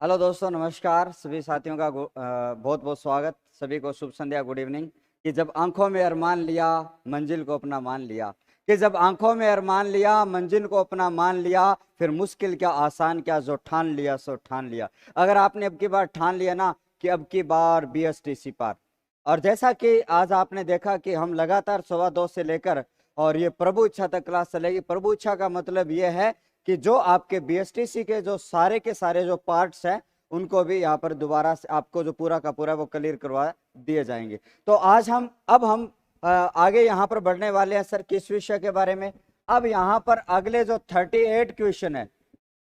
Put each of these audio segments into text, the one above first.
Hello दोस्तों, नमस्कार। सभी साथियों का बहुत बहुत स्वागत। सभी को शुभ संध्या, गुड इवनिंग। कि जब आंखों में अरमान लिया, मंजिल को अपना मान लिया। कि जब आंखों में अरमान लिया, मंजिल को अपना मान लिया, फिर मुश्किल क्या आसान क्या, जो ठान लिया सो ठान लिया। अगर आपने अब की बार ठान लिया ना कि अब की बार बीएसटीसी पार। और जैसा कि आज आपने देखा कि हम लगातार 2:15 से लेकर और ये प्रभु इच्छा तक क्लास चलेगी। प्रभु इच्छा का मतलब ये है कि जो आपके बीएसटीसी के जो सारे के सारे जो पार्ट्स हैं उनको भी यहाँ पर दोबारा से आपको जो पूरा का पूरा वो क्लियर करवा दिए जाएंगे। तो आज हम आगे यहाँ पर बढ़ने वाले हैं सर किस विषय के बारे में। अब यहाँ पर अगले जो 38 क्वेश्चन है,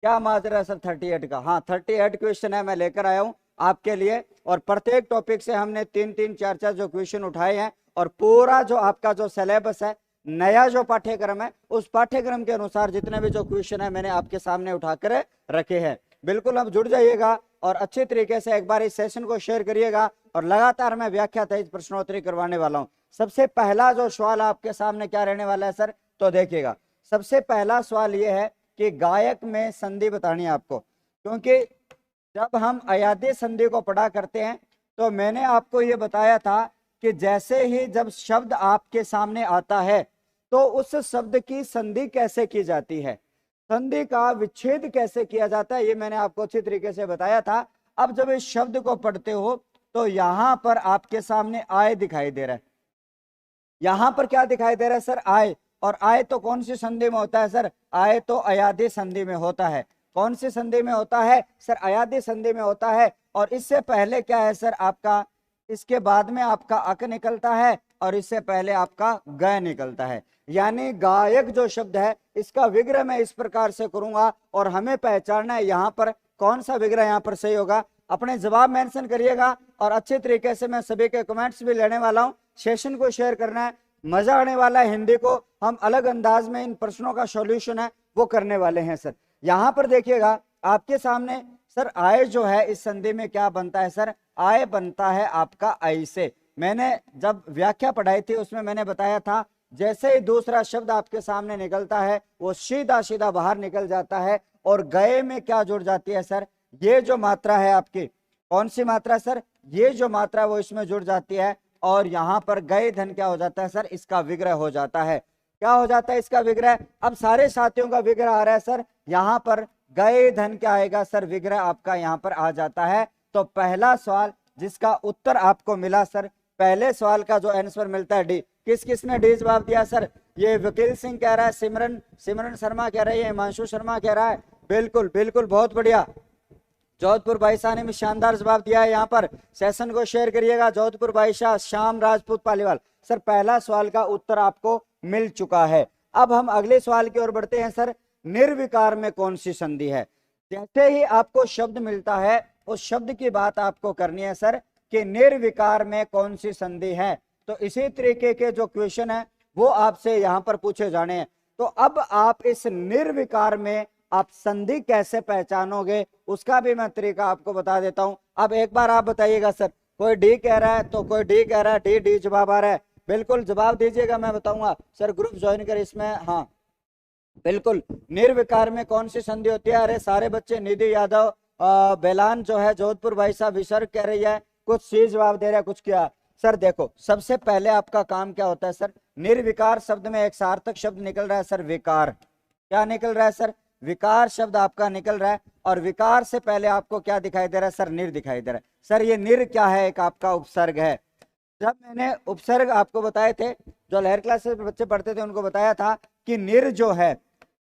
क्या माजरा है सर 38 का? हाँ, 38 क्वेश्चन है, मैं लेकर आया हूँ आपके लिए। और प्रत्येक टॉपिक से हमने 3-3 4-4 जो क्वेश्चन उठाए हैं और पूरा जो आपका जो सिलेबस है, नया जो पाठ्यक्रम है, उस पाठ्यक्रम के अनुसार जितने भी जो क्वेश्चन है मैंने आपके सामने उठाकर रखे हैं। बिल्कुल अब जुड़ जाइएगा और अच्छे तरीके से एक बार इस सेशन को शेयर करिएगा। और लगातार मैं व्याख्या तेज प्रश्नोत्तरी करवाने वाला हूं। सबसे पहला जो सवाल आपके सामने क्या रहने वाला है सर, तो देखिएगा। सबसे पहला सवाल यह है कि गायक में संधि बतानी है आपको। क्योंकि जब हम अयादी संधि को पढ़ा करते हैं तो मैंने आपको यह बताया था कि जैसे ही जब शब्द आपके सामने आता है तो उस शब्द की संधि कैसे की जाती है, संधि का विच्छेद कैसे किया जाता है, ये मैंने आपको अच्छी तरीके से बताया था। अब जब इस शब्द को पढ़ते हो तो यहां पर आपके सामने आय दिखाई दे रहा है। यहां पर क्या दिखाई दे रहा है सर? आय। और आय तो कौन सी संधि में होता है सर? आय तो अयादी संधि में होता है। कौन सी संधि में होता है सर? अयादी संधि में होता है। और इससे पहले क्या है सर आपका? इसके बाद में आपका अक निकलता है और इससे पहले आपका ग निकलता है। यानी गायक जो शब्द है इसका विग्रह मैं इस प्रकार से करूंगा और हमें पहचानना है यहां पर कौन सा विग्रह यहां पर सही होगा। अपने जवाब मेंशन करिएगा और अच्छे तरीके से मैं सभी के कमेंट्स भी लेने वाला हूं। सेशन को शेयर करना है, मजा आने वाला है। हिंदी को हम अलग अंदाज में इन प्रश्नों का सॉल्यूशन है वो करने वाले हैं सर। यहां पर देखिएगा आपके सामने सर, आय जो है इस संधि में क्या बनता है सर? आय बनता है आपका ऐ से। मैंने जब व्याख्या पढ़ाई थी उसमें मैंने बताया था जैसे ही दूसरा शब्द आपके सामने निकलता है वो सीधा सीधा बाहर निकल जाता है और गए में क्या जुड़ जाती है सर? ये जो मात्रा है आपकी, कौन सी मात्रा सर? ये जो मात्रा वो इसमें जुड़ जाती है और यहां पर गए धन क्या हो जाता है सर? इसका विग्रह हो जाता है। क्या हो जाता है इसका विग्रह? अब सारे साथियों का विग्रह आ रहा है सर। यहां पर गए धन क्या आएगा सर? विग्रह आपका यहां पर आ जाता है। तो पहला सवाल जिसका उत्तर आपको मिला सर, पहले सवाल का जो आंसर मिलता है डी। किस किसने डी जवाब दिया सर? ये वकील सिंह कह रहा है, सिमरन शर्मा कह रही है, हिमांशु शर्मा कह रहा है। बिल्कुल बिल्कुल, बहुत बढ़िया। जोधपुर भाई शाह ने भी शानदार जवाब दिया है। यहाँ पर सेशन को शेयर करिएगा। जोधपुर भाई शाह, श्याम राजपूत पालीवाल। सर पहला सवाल का उत्तर आपको मिल चुका है। अब हम अगले सवाल की ओर बढ़ते हैं सर। निर्विकार में कौन सी संधि है? जैसे ही आपको शब्द मिलता है उस शब्द की बात आपको करनी है सर कि निर्विकार में कौन सी संधि है। तो इसी तरीके के जो क्वेश्चन है वो आपसे यहाँ पर पूछे जाने हैं। तो अब आप इस निर्विकार में आप संधि कैसे पहचानोगे उसका भी मैं तरीका आपको बता देता हूं। अब एक बार आप बताइएगा सर, कोई डी कह रहा है तो कोई डी कह रहा है, डी डी जवाब आ रहा है। बिल्कुल जवाब दीजिएगा, मैं बताऊंगा सर। ग्रुप ज्वाइन कर इसमें। हाँ बिल्कुल, निर्विकार में कौन सी संधि होती है? अरे सारे बच्चे, निधि यादव, बेलान जो है, जोधपुर भाई साहब, विसर्ग कह रही है, कुछ सी जवाब दे रहा है, कुछ क्या। सर देखो, सबसे पहले आपका काम क्या होता है सर? निर्विकार शब्द में एक सार्थक शब्द निकल रहा है सर, विकार। क्या निकल रहा है सर? विकार शब्द आपका निकल रहा है। और विकार से पहले आपको क्या दिखाई दे रहा है सर? निर दिखाई दे रहा है। सर ये निर क्या है? एक आपका उपसर्ग है। जब मैंने उपसर्ग आपको बताए थे, जो लहर क्लास में बच्चे पढ़ते थे उनको बताया था कि निर जो है,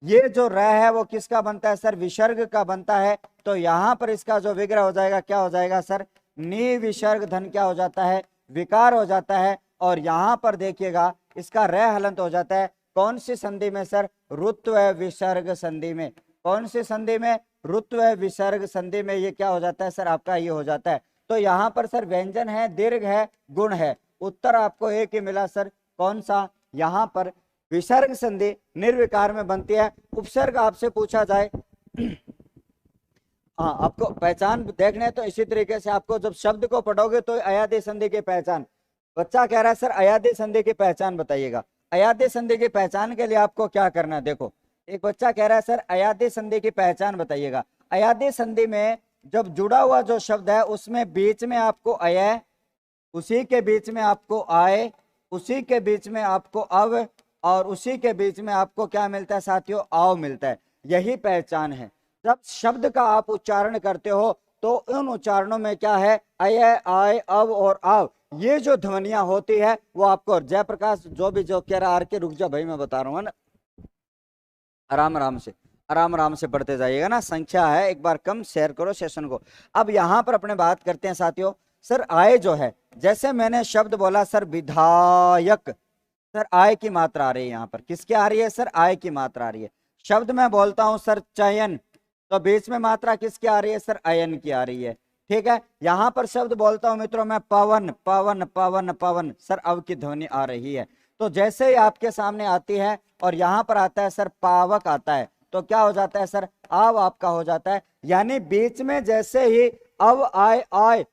ये जो र है वो किसका बनता है सर? विसर्ग का बनता है। तो यहां पर इसका जो विग्रह हो जाएगा क्या हो जाएगा सर? नि विसर्ग धन क्या हो जाता है? विकार हो जाता है। और यहां पर देखिएगा इसका र हलंत हो जाता है। कौन सी संधि में सर? रुत्व विसर्ग संधि में। कौन सी संधि में? रुत्व विसर्ग संधि में ये क्या हो जाता है सर? आपका ये हो जाता है। तो यहां पर सर व्यंजन है, दीर्घ है, गुण है। उत्तर आपको एक ही मिला सर। कौन सा? यहां पर विसर्ग संधि निर्विकार में बनती है। उपसर्ग आपसे पूछा जाए हाँ, आपको पहचान देखने तो इसी तरीके से आपको जब शब्द को पढ़ोगे तो अयादी संधि की पहचान। बच्चा कह रहा है सर अयादी संधि की पहचान बताइएगा। अयादी संधि की पहचान के लिए आपको क्या करना है? देखो, एक बच्चा कह रहा है सर अयादी संधि की पहचान बताइएगा। अयादी संधि में जब जुड़ा हुआ जो शब्द है उसमें बीच में आपको अय, उसी के बीच में आपको आय, उसी के बीच में आपको अव, और उसी के बीच में आपको क्या मिलता है साथियों, आव मिलता है। यही पहचान है। जब शब्द का आप उच्चारण करते हो तो उन उच्चारणों में क्या है, अय, आय, अव और आव, ये जो ध्वनियां होती है वो आपको, जयप्रकाश जो भी जो कह रहा आर के, रुक जा भाई मैं बता रहा हूँ ना, आराम आराम से पढ़ते जाइएगा ना, संख्या है, एक बार कम शेयर करो सेशन को। अब यहां पर अपने बात करते हैं साथियों, सर आय जो है, जैसे मैंने शब्द बोला सर विधायक, सर आय की मात्रा आ रही है यहाँ पर, किसकी आ रही है सर, आय की मात्रा आ रही है। शब्द मैं बोलता हूं सर चयन, तो बीच में मात्रा किसकी आ रही है सर, अयन की आ रही है। ठीक है, यहां पर शब्द बोलता हूं मित्रों मैं पवन, पवन पवन पवन, सर अव की ध्वनि आ रही है। तो जैसे ही आपके सामने आती है और यहां पर आता है सर पावक आता है, तो क्या हो जाता है सर, आव आपका हो जाता है। यानी बीच में जैसे ही अव आय आय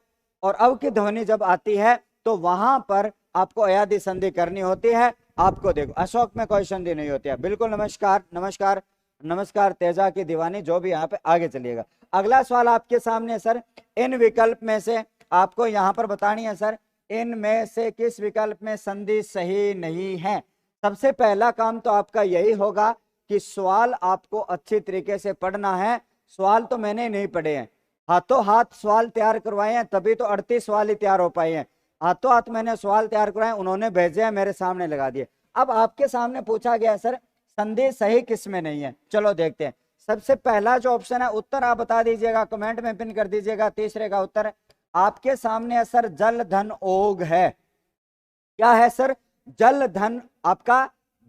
और अव की ध्वनि जब आती है तो वहां पर आपको अयादि संधि करनी होती है। आपको देखो अशोक में कोई संधि नहीं होती है, बिल्कुल। नमस्कार नमस्कार नमस्कार तेजा की दीवानी, जो भी यहाँ पे आगे चलिएगा। अगला सवाल आपके सामने सर, इन विकल्प में से आपको यहाँ पर बतानी है सर, इनमें से किस विकल्प में संधि सही नहीं है। सबसे पहला काम तो आपका यही होगा कि सवाल आपको अच्छी तरीके से पढ़ना है। सवाल तो मैंने नहीं पढ़े हैं, हाथों हाथ सवाल तैयार करवाए हैं, तभी तो 38 सवाल ही तैयार हो पाए हैं। हाथों हाथ मैंने सवाल तैयार करवाए, उन्होंने भेजे हैं, मेरे सामने लगा दिए। अब आपके सामने पूछा गया सर संधि सही किस में नहीं है, चलो देखते हैं। सबसे पहला जो ऑप्शन है, उत्तर आप बता दीजिएगा, कमेंट में पिन कर दीजिएगा। तीसरे का उत्तर आपके सामने है सर, जल धन ओग है। क्या है सर, जल धन, आपका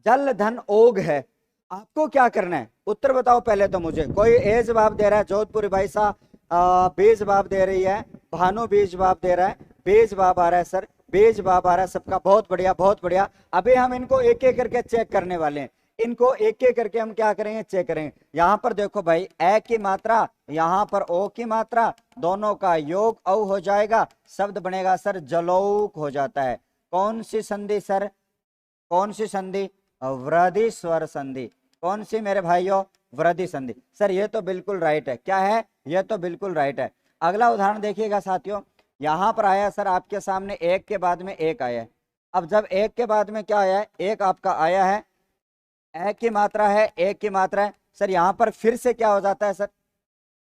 जल धन ओग है। आपको क्या करना है, उत्तर बताओ पहले तो मुझे। कोई ए जवाब दे रहा है, जोधपुरी भाई साहब बी जवाब दे रही है, भानु बी जवाब दे रहा है, बी जवाब आ रहा है सर, बी जवाब आ रहा है सबका, बहुत बढ़िया बहुत बढ़िया। अभी हम इनको एक एक करके चेक करने वाले हैं, इनको एक एक करके हम क्या करेंगे, चेक करेंगे। यहां पर देखो भाई, ए की मात्रा, यहां पर ओ की मात्रा, दोनों का योग औ हो जाएगा, शब्द बनेगा सर जलौक हो जाता है। कौन सी संधि सर, कौन सी संधि, वृद्धि स्वर संधि। कौन सी मेरे भाइयों, वृद्धि संधि। सर ये तो बिल्कुल राइट है, क्या है, ये तो बिल्कुल राइट है। अगला उदाहरण देखिएगा साथियों, यहां पर आया सर आपके सामने एक के बाद में एक आया है। अब जब एक के बाद में क्या आया है, एक आपका आया है, ए की मात्रा है, एक की मात्रा है सर, यहां पर फिर से क्या हो जाता है सर,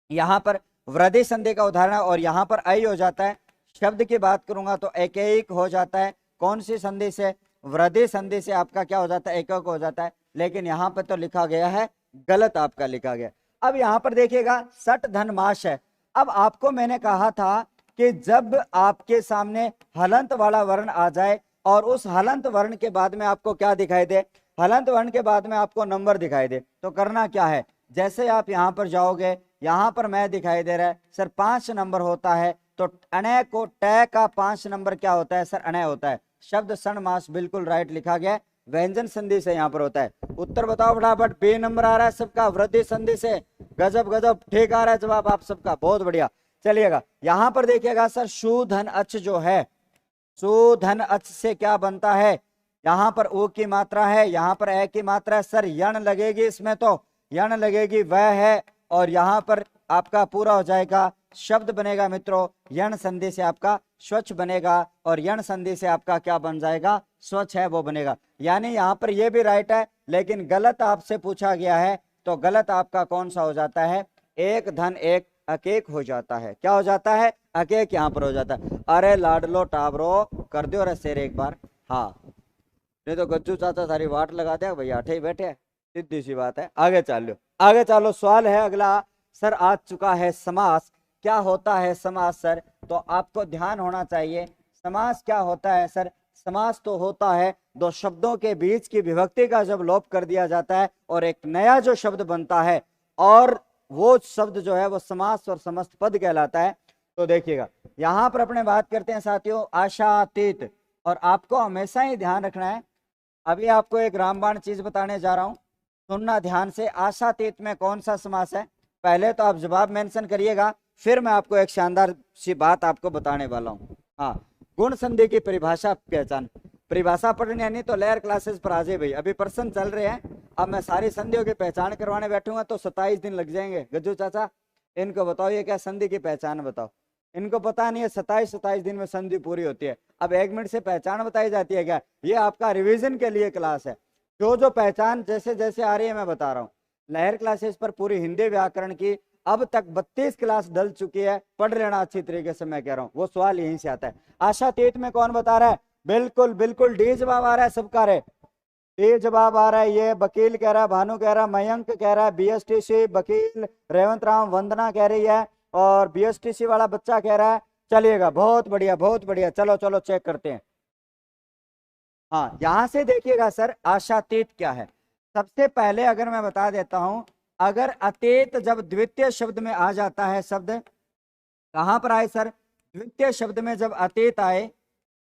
यहां पर वृद्धि संधि का उदाहरण है और यहां पर आई हो जाता है। शब्द की बात करूंगा तो एक एक हो जाता है, कौन सी संधि से, वृद्धि संधि से आपका क्या हो जाता है, एक एक हो जाता है। लेकिन यहां पर तो लिखा गया है गलत, आपका लिखा गया। अब यहां पर देखिएगा सट धन माश है। अब आपको मैंने कहा था कि जब आपके सामने हलंत वाला वर्ण आ जाए और उस हलंत वर्ण के बाद में आपको क्या दिखाई दे, हलंत वर्ण के बाद में आपको नंबर दिखाई दे, तो करना क्या है, जैसे आप यहां पर जाओगे, यहां पर मैं दिखाई दे रहा है सर 5 नंबर होता है, तो अनय को टय का 5 नंबर क्या होता है सर, अनय होता है। शब्द सन मास बिल्कुल राइट लिखा गया, व्यंजन संधि से यहां पर होता है। उत्तर बताओ फटाफट, बे नंबर आ रहा है सबका, वृद्धि संधि से, गजब गजब, ठीक आ रहा है जवाब आप सबका, बहुत बढ़िया। चलिएगा यहां पर देखिएगा सर, शूधन अच जो है, शूधन अच से क्या बनता है, यहां पर ओ की मात्रा है, यहां पर ए की मात्रा है सर, यण लगेगी इसमें, तो यण लगेगी वह है, और यहां पर आपका पूरा हो जाएगा, शब्द बनेगा मित्रों, यण संधि से आपका स्वच्छ बनेगा, और यण संधि से आपका क्या बन जाएगा, स्वच्छ है वो बनेगा। यानी यहां पर ये भी राइट है, लेकिन गलत आपसे पूछा गया है, तो गलत आपका कौन सा हो जाता है, एक धन एक अकेक हो जाता है। क्या हो जाता है, अकेक यहां पर हो जाता है। अरे लाडलो टाबरो कर दो रे शेर एक बार, हाँ नहीं तो गज्जू चाचा सारी वाट लगा दे भैया, अठे ही बैठे हैं, सीधी सी बात है। आगे चलो, आगे चलो, सवाल है अगला सर, आ चुका है समास। क्या होता है समास सर, तो आपको ध्यान होना चाहिए, समास क्या होता है सर, समास तो होता है दो शब्दों के बीच की विभक्ति का जब लोप कर दिया जाता है और एक नया जो शब्द बनता है, और वो शब्द जो है वो समास और समस्त पद कहलाता है। तो देखिएगा यहां पर अपने बात करते हैं साथियों, आशातीत, और आपको हमेशा ही ध्यान रखना है, अभी आपको एक रामबाण चीज बताने जा रहा हूं, सुनना ध्यान से। आशातीत में कौन सा समास है, पहले तो आप जवाब मेंशन करिएगा, फिर मैं आपको एक शानदार सी बात आपको बताने वाला हूं। हाँ, गुण संधि की परिभाषा पहचान, परिभाषा पढ़ने नहीं तो लेयर क्लासेस पर आ जाए भाई, अभी प्रश्न चल रहे हैं। अब मैं सारी संधियों की पहचान करवाने बैठूंगा तो 27 दिन लग जाएंगे गज्जू चाचा, इनको बताओ ये क्या संधि की पहचान बताओ। इनको पता नहीं है 27 दिन में संधि पूरी होती है। अब 1 मिनट से पहचान बताई जाती है क्या? ये आपका रिवीजन के लिए क्लास है। जो पहचान जैसे जैसे आ रही है मैं बता रहा हूँ। लहर क्लासेस पर पूरी हिंदी व्याकरण की अब तक 32 क्लास डल चुकी है, पढ़ लेना अच्छी तरीके से, मैं कह रहा हूँ। वो सवाल यहीं से आता है। आशातीत में कौन बता रहा है? बिल्कुल बिल्कुल डी जवाब आ रहा है सबका रे, डी जवाब आ रहा है। ये वकील कह रहा है, भानु कह रहा है, मयंक कह रहा है, बीएसटीसी वकील रेवंत राम, वंदना कह रही है, और बीएसटीसी वाला बच्चा कह रहा है। चलिएगा, बहुत बढ़िया बहुत बढ़िया। चलो चलो चेक करते हैं। हाँ, यहां से देखिएगा सर, आशातीत क्या है। सबसे पहले अगर मैं बता देता हूं, अगर अतीत जब द्वितीय शब्द में आ जाता है, शब्द कहां पर आए सर? द्वितीय शब्द में जब अतीत आए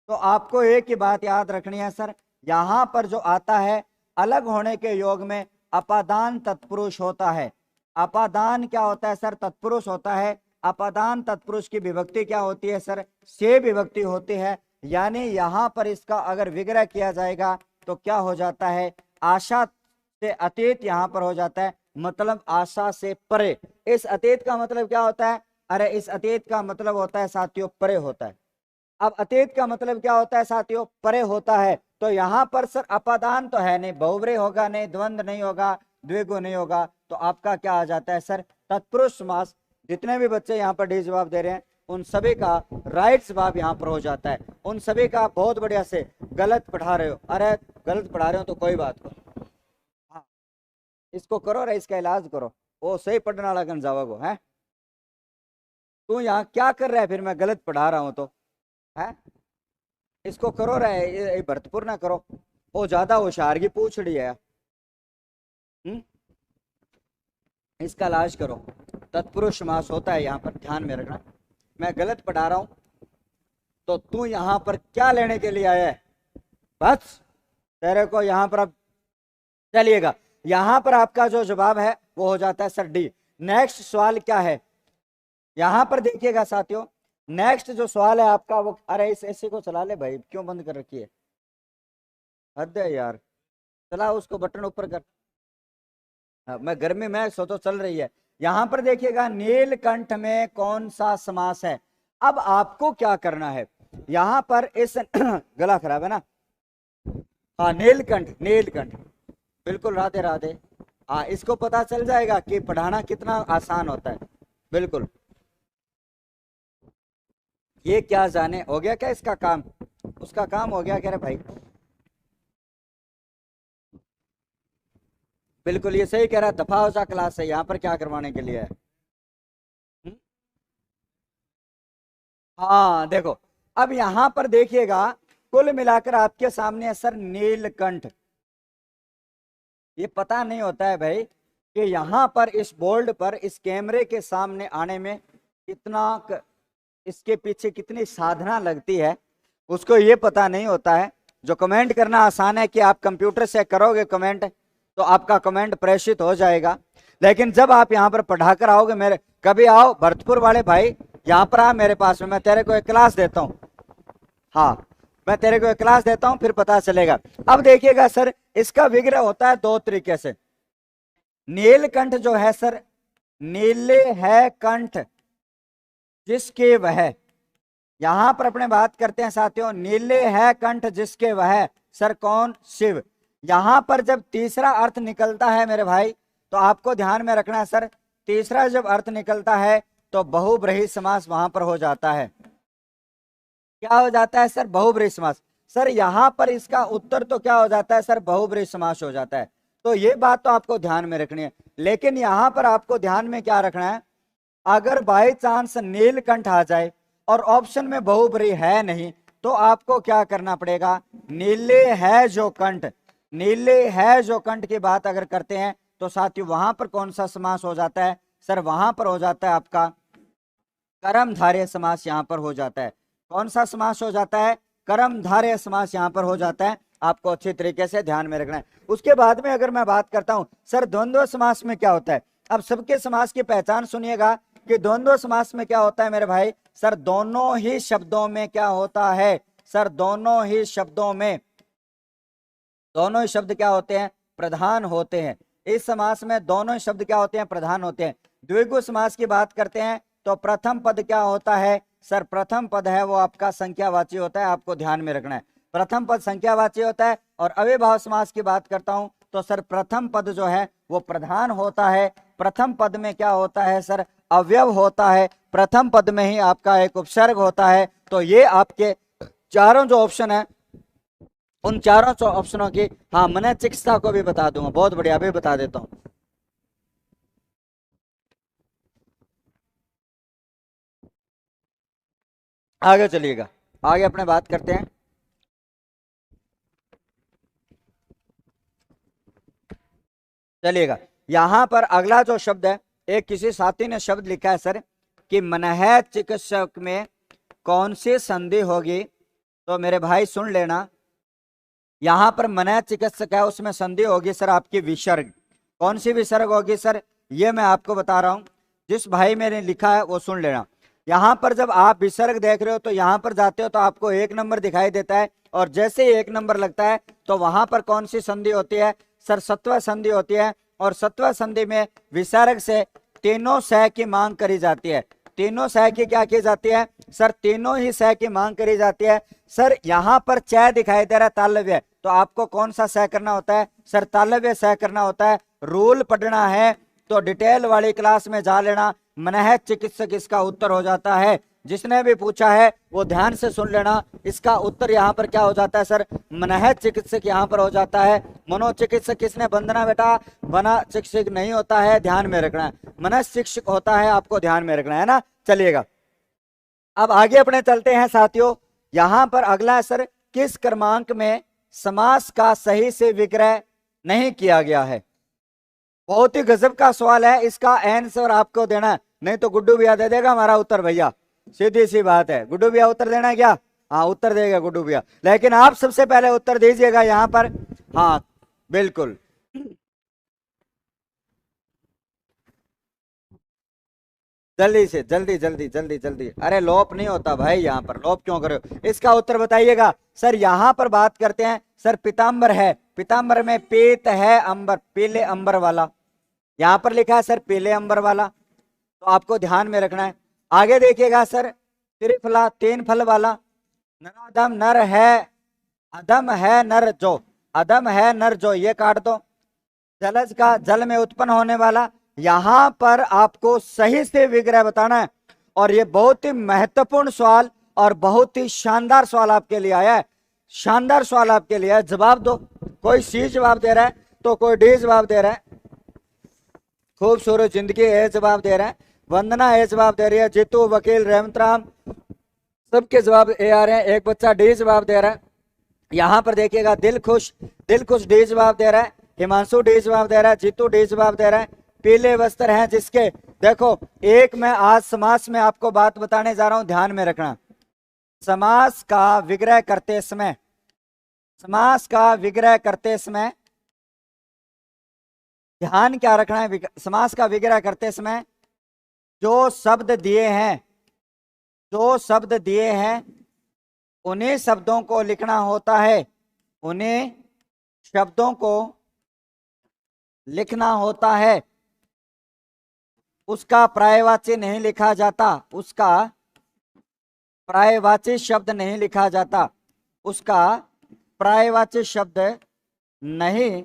तो आपको एक ही बात याद रखनी है सर, यहां पर जो आता है अलग होने के योग में अपादान तत्पुरुष होता है। अपादान क्या होता है सर? तत्पुरुष होता है। अपादान तत्पुरुष की विभक्ति क्या होती है सर? से विभक्ति होती है। यानी यहां पर इसका अगर विग्रह किया जाएगा तो क्या हो जाता है? आशा से अतीत यहां पर हो जाता है, मतलब आशा से परे। इस अतीत का मतलब क्या होता है? अरे इस अतीत का मतलब होता है साथियों परे होता है। अब अतीत का मतलब क्या होता है साथियों? परे होता है। तो यहां पर सर अपादान तो है नहीं, बहुव्रीहि होगा नहीं, द्वंद नहीं होगा, द्विगु नहीं होगा, तो आपका क्या आ जाता है सर? तत्पुरुष समास। जितने भी बच्चे यहाँ पर डी जवाब दे रहे हैं उन सभी का राइट जवाब यहाँ पर हो जाता है। उन सभी का बहुत बढ़िया से गलत पढ़ा रहे हो। अरे गलत पढ़ा रहे हो तो कोई बात नहीं, हाँ इसको करो रे, इसका इलाज करो। वो सही पढ़ने वाला गन जाओगो है। तू यहाँ क्या कर रहा है फिर? मैं गलत पढ़ा रहा हूँ तो है, इसको करो रहे, भरतपुर ना करो। वो ज्यादा होशियार की पूछ रही है। इसका इलाज करो। तत्पुरुष समास होता है यहाँ पर, ध्यान में रखना। मैं गलत पढ़ा रहा हूं तो तू यहाँ पर क्या लेने के लिए आया है? बस तेरे को यहाँ पर अब चलिएगा। यहाँ पर आपका जो जवाब है वो हो जाता है सर डी। नेक्स्ट सवाल क्या है यहाँ पर देखिएगा साथियों। नेक्स्ट जो सवाल है आपका वो, अरे इस एसी को चला ले भाई, क्यों बंद कर रखी है? हद है यार, चला उसको बटन ऊपर कर। हाँ, मैं गर्मी में सोचो चल रही है। यहां पर देखिएगा नीलकंठ में कौन सा समास है। अब आपको क्या करना है यहां पर इस गला खराब है ना? हाँ नीलकंठ, नीलकंठ बिल्कुल, राधे राधे। हाँ इसको पता चल जाएगा कि पढ़ाना कितना आसान होता है। बिल्कुल, ये क्या जाने हो गया क्या इसका काम? उसका काम हो गया क्या रे भाई? बिल्कुल ये सही कह रहा है, दफा हो जा क्लास है, यहाँ पर क्या करवाने के लिए है? हम्म? हाँ देखो, अब यहां पर देखिएगा, कुल मिलाकर आपके सामने है सर नीलकंठ। ये पता नहीं होता है भाई कि यहां पर इस बोर्ड पर इस कैमरे के सामने आने में कितना इसके पीछे कितनी साधना लगती है, उसको ये पता नहीं होता है। जो कमेंट करना आसान है कि आप कंप्यूटर से करोगे कमेंट तो आपका कमेंट प्रेषित हो जाएगा, लेकिन जब आप यहाँ पर पढ़ाकर आओगे, मेरे कभी आओ भरतपुर वाले भाई, यहाँ पर आ मेरे पास में, मैं तेरे को एक क्लास देता हूँ। हाँ मैं तेरे को एक क्लास देता हूँ, फिर पता चलेगा। अब देखिएगा सर, इसका विग्रह होता है दो तरीके से। नीलकंठ जो है सर, नीले है कंठ जिसके वह, यहां पर अपने बात करते हैं साथियों, नीले है कंठ जिसके वह, सर कौन? शिव। यहां पर जब तीसरा अर्थ निकलता है मेरे भाई, तो आपको ध्यान में रखना है सर, तीसरा जब अर्थ निकलता है तो बहुब्रीहि समास वहां पर हो जाता है। क्या हो जाता है सर? बहुब्रीहि समास। सर यहां पर इसका उत्तर तो क्या हो जाता है सर? बहुब्रीहि समास हो जाता है। तो ये बात तो आपको ध्यान में रखनी है। लेकिन यहां पर आपको ध्यान में क्या रखना है, अगर बाई चांस नीलकंठ आ जाए और ऑप्शन में बहुब्रीहि है नहीं, तो आपको क्या करना पड़ेगा? नीले है जो कंठ, नीले है जो कंठ की बात अगर करते हैं तो साथियों वहां पर कौन सा समास हो जाता है सर? वहां पर हो जाता है आपका कर्मधारय समास। यहां पर हो जाता है कौन सा समास हो जाता है? कर्मधारय समास यहां पर हो जाता है। आपको अच्छी तरीके से ध्यान में रखना है। उसके बाद में अगर मैं बात करता हूं सर द्वंद्व समास में क्या होता है, अब सबके समास की पहचान सुनिएगा कि द्वंद्व समास में क्या होता है मेरे भाई। सर दोनों ही शब्दों में क्या होता है सर? दोनों ही शब्दों में, दोनों ही शब्द क्या होते हैं? प्रधान होते हैं। इस समास में दोनों शब्द क्या होते हैं, प्रधान होते हैं। द्विगु समास की बात करते हैं तो प्रथम पद क्या होता है सर, प्रथम पद है वो आपका संख्यावाची होता है, आपको ध्यान में रखना है, प्रथम पद संख्यावाची होता है। और अव्ययभाव समास की बात करता हूं तो सर प्रथम पद जो है वो प्रधान होता है। प्रथम पद में क्या होता है सर, अवयव होता है, प्रथम पद में ही आपका एक उपसर्ग होता है। तो ये आपके चारों जो ऑप्शन है, उन चारों ऑप्शनों की, हाँ मन चिकित्सा को भी बता दूंगा, बहुत बढ़िया, अभी बता देता हूं। आगे चलिएगा, आगे अपने बात करते हैं। चलिएगा, यहां पर अगला जो शब्द है, एक किसी साथी ने शब्द लिखा है सर कि मनः चिकित्सक में कौन सी संधि होगी। तो मेरे भाई सुन लेना, यहां पर मनः चिकित्सक है, उसमें संधि होगी सर आपकी विसर्ग। कौन सी विसर्ग होगी सर, ये मैं आपको बता रहा हूं, जिस भाई मैंने लिखा है वो सुन लेना। यहां पर जब आप विसर्ग देख रहे हो तो यहां पर जाते हो तो आपको 1 नंबर दिखाई देता है, और जैसे ही 1 नंबर लगता है तो वहां पर कौन सी संधि होती है सर, सत्व संधि होती है। और सत्व संधि में विसर्ग से तीनों सह की मांग करी जाती है। तीनों सह की क्या की जाती है सर, तीनों ही सह की मांग करी जाती है। सर यहां पर चय दिखाई दे रहा है तालव्य, तो आपको कौन सा सह करना होता है सर, तालव्य सह करना होता है। रूल पढ़ना है तो डिटेल वाली क्लास में जा लेना, मनः चिकित्सक इसका उत्तर हो जाता है। जिसने भी पूछा है वो ध्यान से सुन लेना, इसका उत्तर यहाँ पर क्या हो जाता है सर, मनः चिकित्सक यहाँ पर हो जाता है। मनोचिकित्सक किसने बंधना बेटा, मना चिकित्सक नहीं होता है, ध्यान में रखना है, मनः शिक्षक होता है, आपको ध्यान में रखना है ना। चलिएगा, अब आगे अपने चलते हैं साथियों। यहां पर अगला है सर, किस क्रमांक में समास का सही से विग्रह नहीं किया गया है। बहुत ही गजब का सवाल है, इसका आंसर आपको देना है, नहीं तो गुड्डू भैया दे देगा हमारा उत्तर भैया, सीधी सी बात है। गुड्डू भैया उत्तर देना है क्या, हाँ उत्तर देगा गुड्डू भैया, लेकिन आप सबसे पहले उत्तर दीजिएगा यहाँ पर, हाँ बिल्कुल। जल्दी से जल्दी जल्दी जल्दी जल्दी, अरे लोप नहीं होता भाई, यहाँ पर लोप क्यों करे, इसका उत्तर बताइएगा सर। यहाँ पर बात करते हैं सर, पीताम्बर है, पीताम्बर में पीत है अंबर, पीले अंबर वाला, यहाँ पर लिखा है सर पीले अंबर वाला, तो आपको ध्यान में रखना है। आगे देखिएगा सर, त्रिफला 3 फल वाला, नराधम नर है, अधम है नर जो, अधम है नर जो, ये काट दो। जलज का जल में उत्पन्न होने वाला, यहां पर आपको सही से विग्रह बताना है। और ये बहुत ही महत्वपूर्ण सवाल और बहुत ही शानदार सवाल आपके लिए आया है, शानदार सवाल आपके लिए है, जवाब दो। कोई सी जवाब दे रहा है तो कोई डी जवाब दे रहा है, खूबसूरत जिंदगी ए जवाब दे रहा है, वंदना ए जवाब दे रही है, जीतू वकील रेवंत राम सबके जवाब ए आ रहे हैं, एक बच्चा डी जवाब दे रहा है। यहां पर देखिएगा दिल खुश डी जवाब दे रहा है, हिमांशु डी जवाब दे रहा है, जीतू डी जवाब दे रहा है। पीले वस्त्र हैं जिसके, देखो एक मैं आज समास में आपको बात बताने जा रहा हूं, ध्यान में रखना। समास का विग्रह करते समय, समास का विग्रह करते समय ध्यान क्या रखना है, समास का विग्रह करते समय जो शब्द दिए हैं, जो शब्द दिए हैं उन्हीं शब्दों को लिखना होता है, उन्हीं शब्दों को लिखना होता है, उसका पर्यायवाची नहीं लिखा जाता, उसका पर्यायवाची शब्द नहीं लिखा जाता, उसका पर्यायवाची शब्द नहीं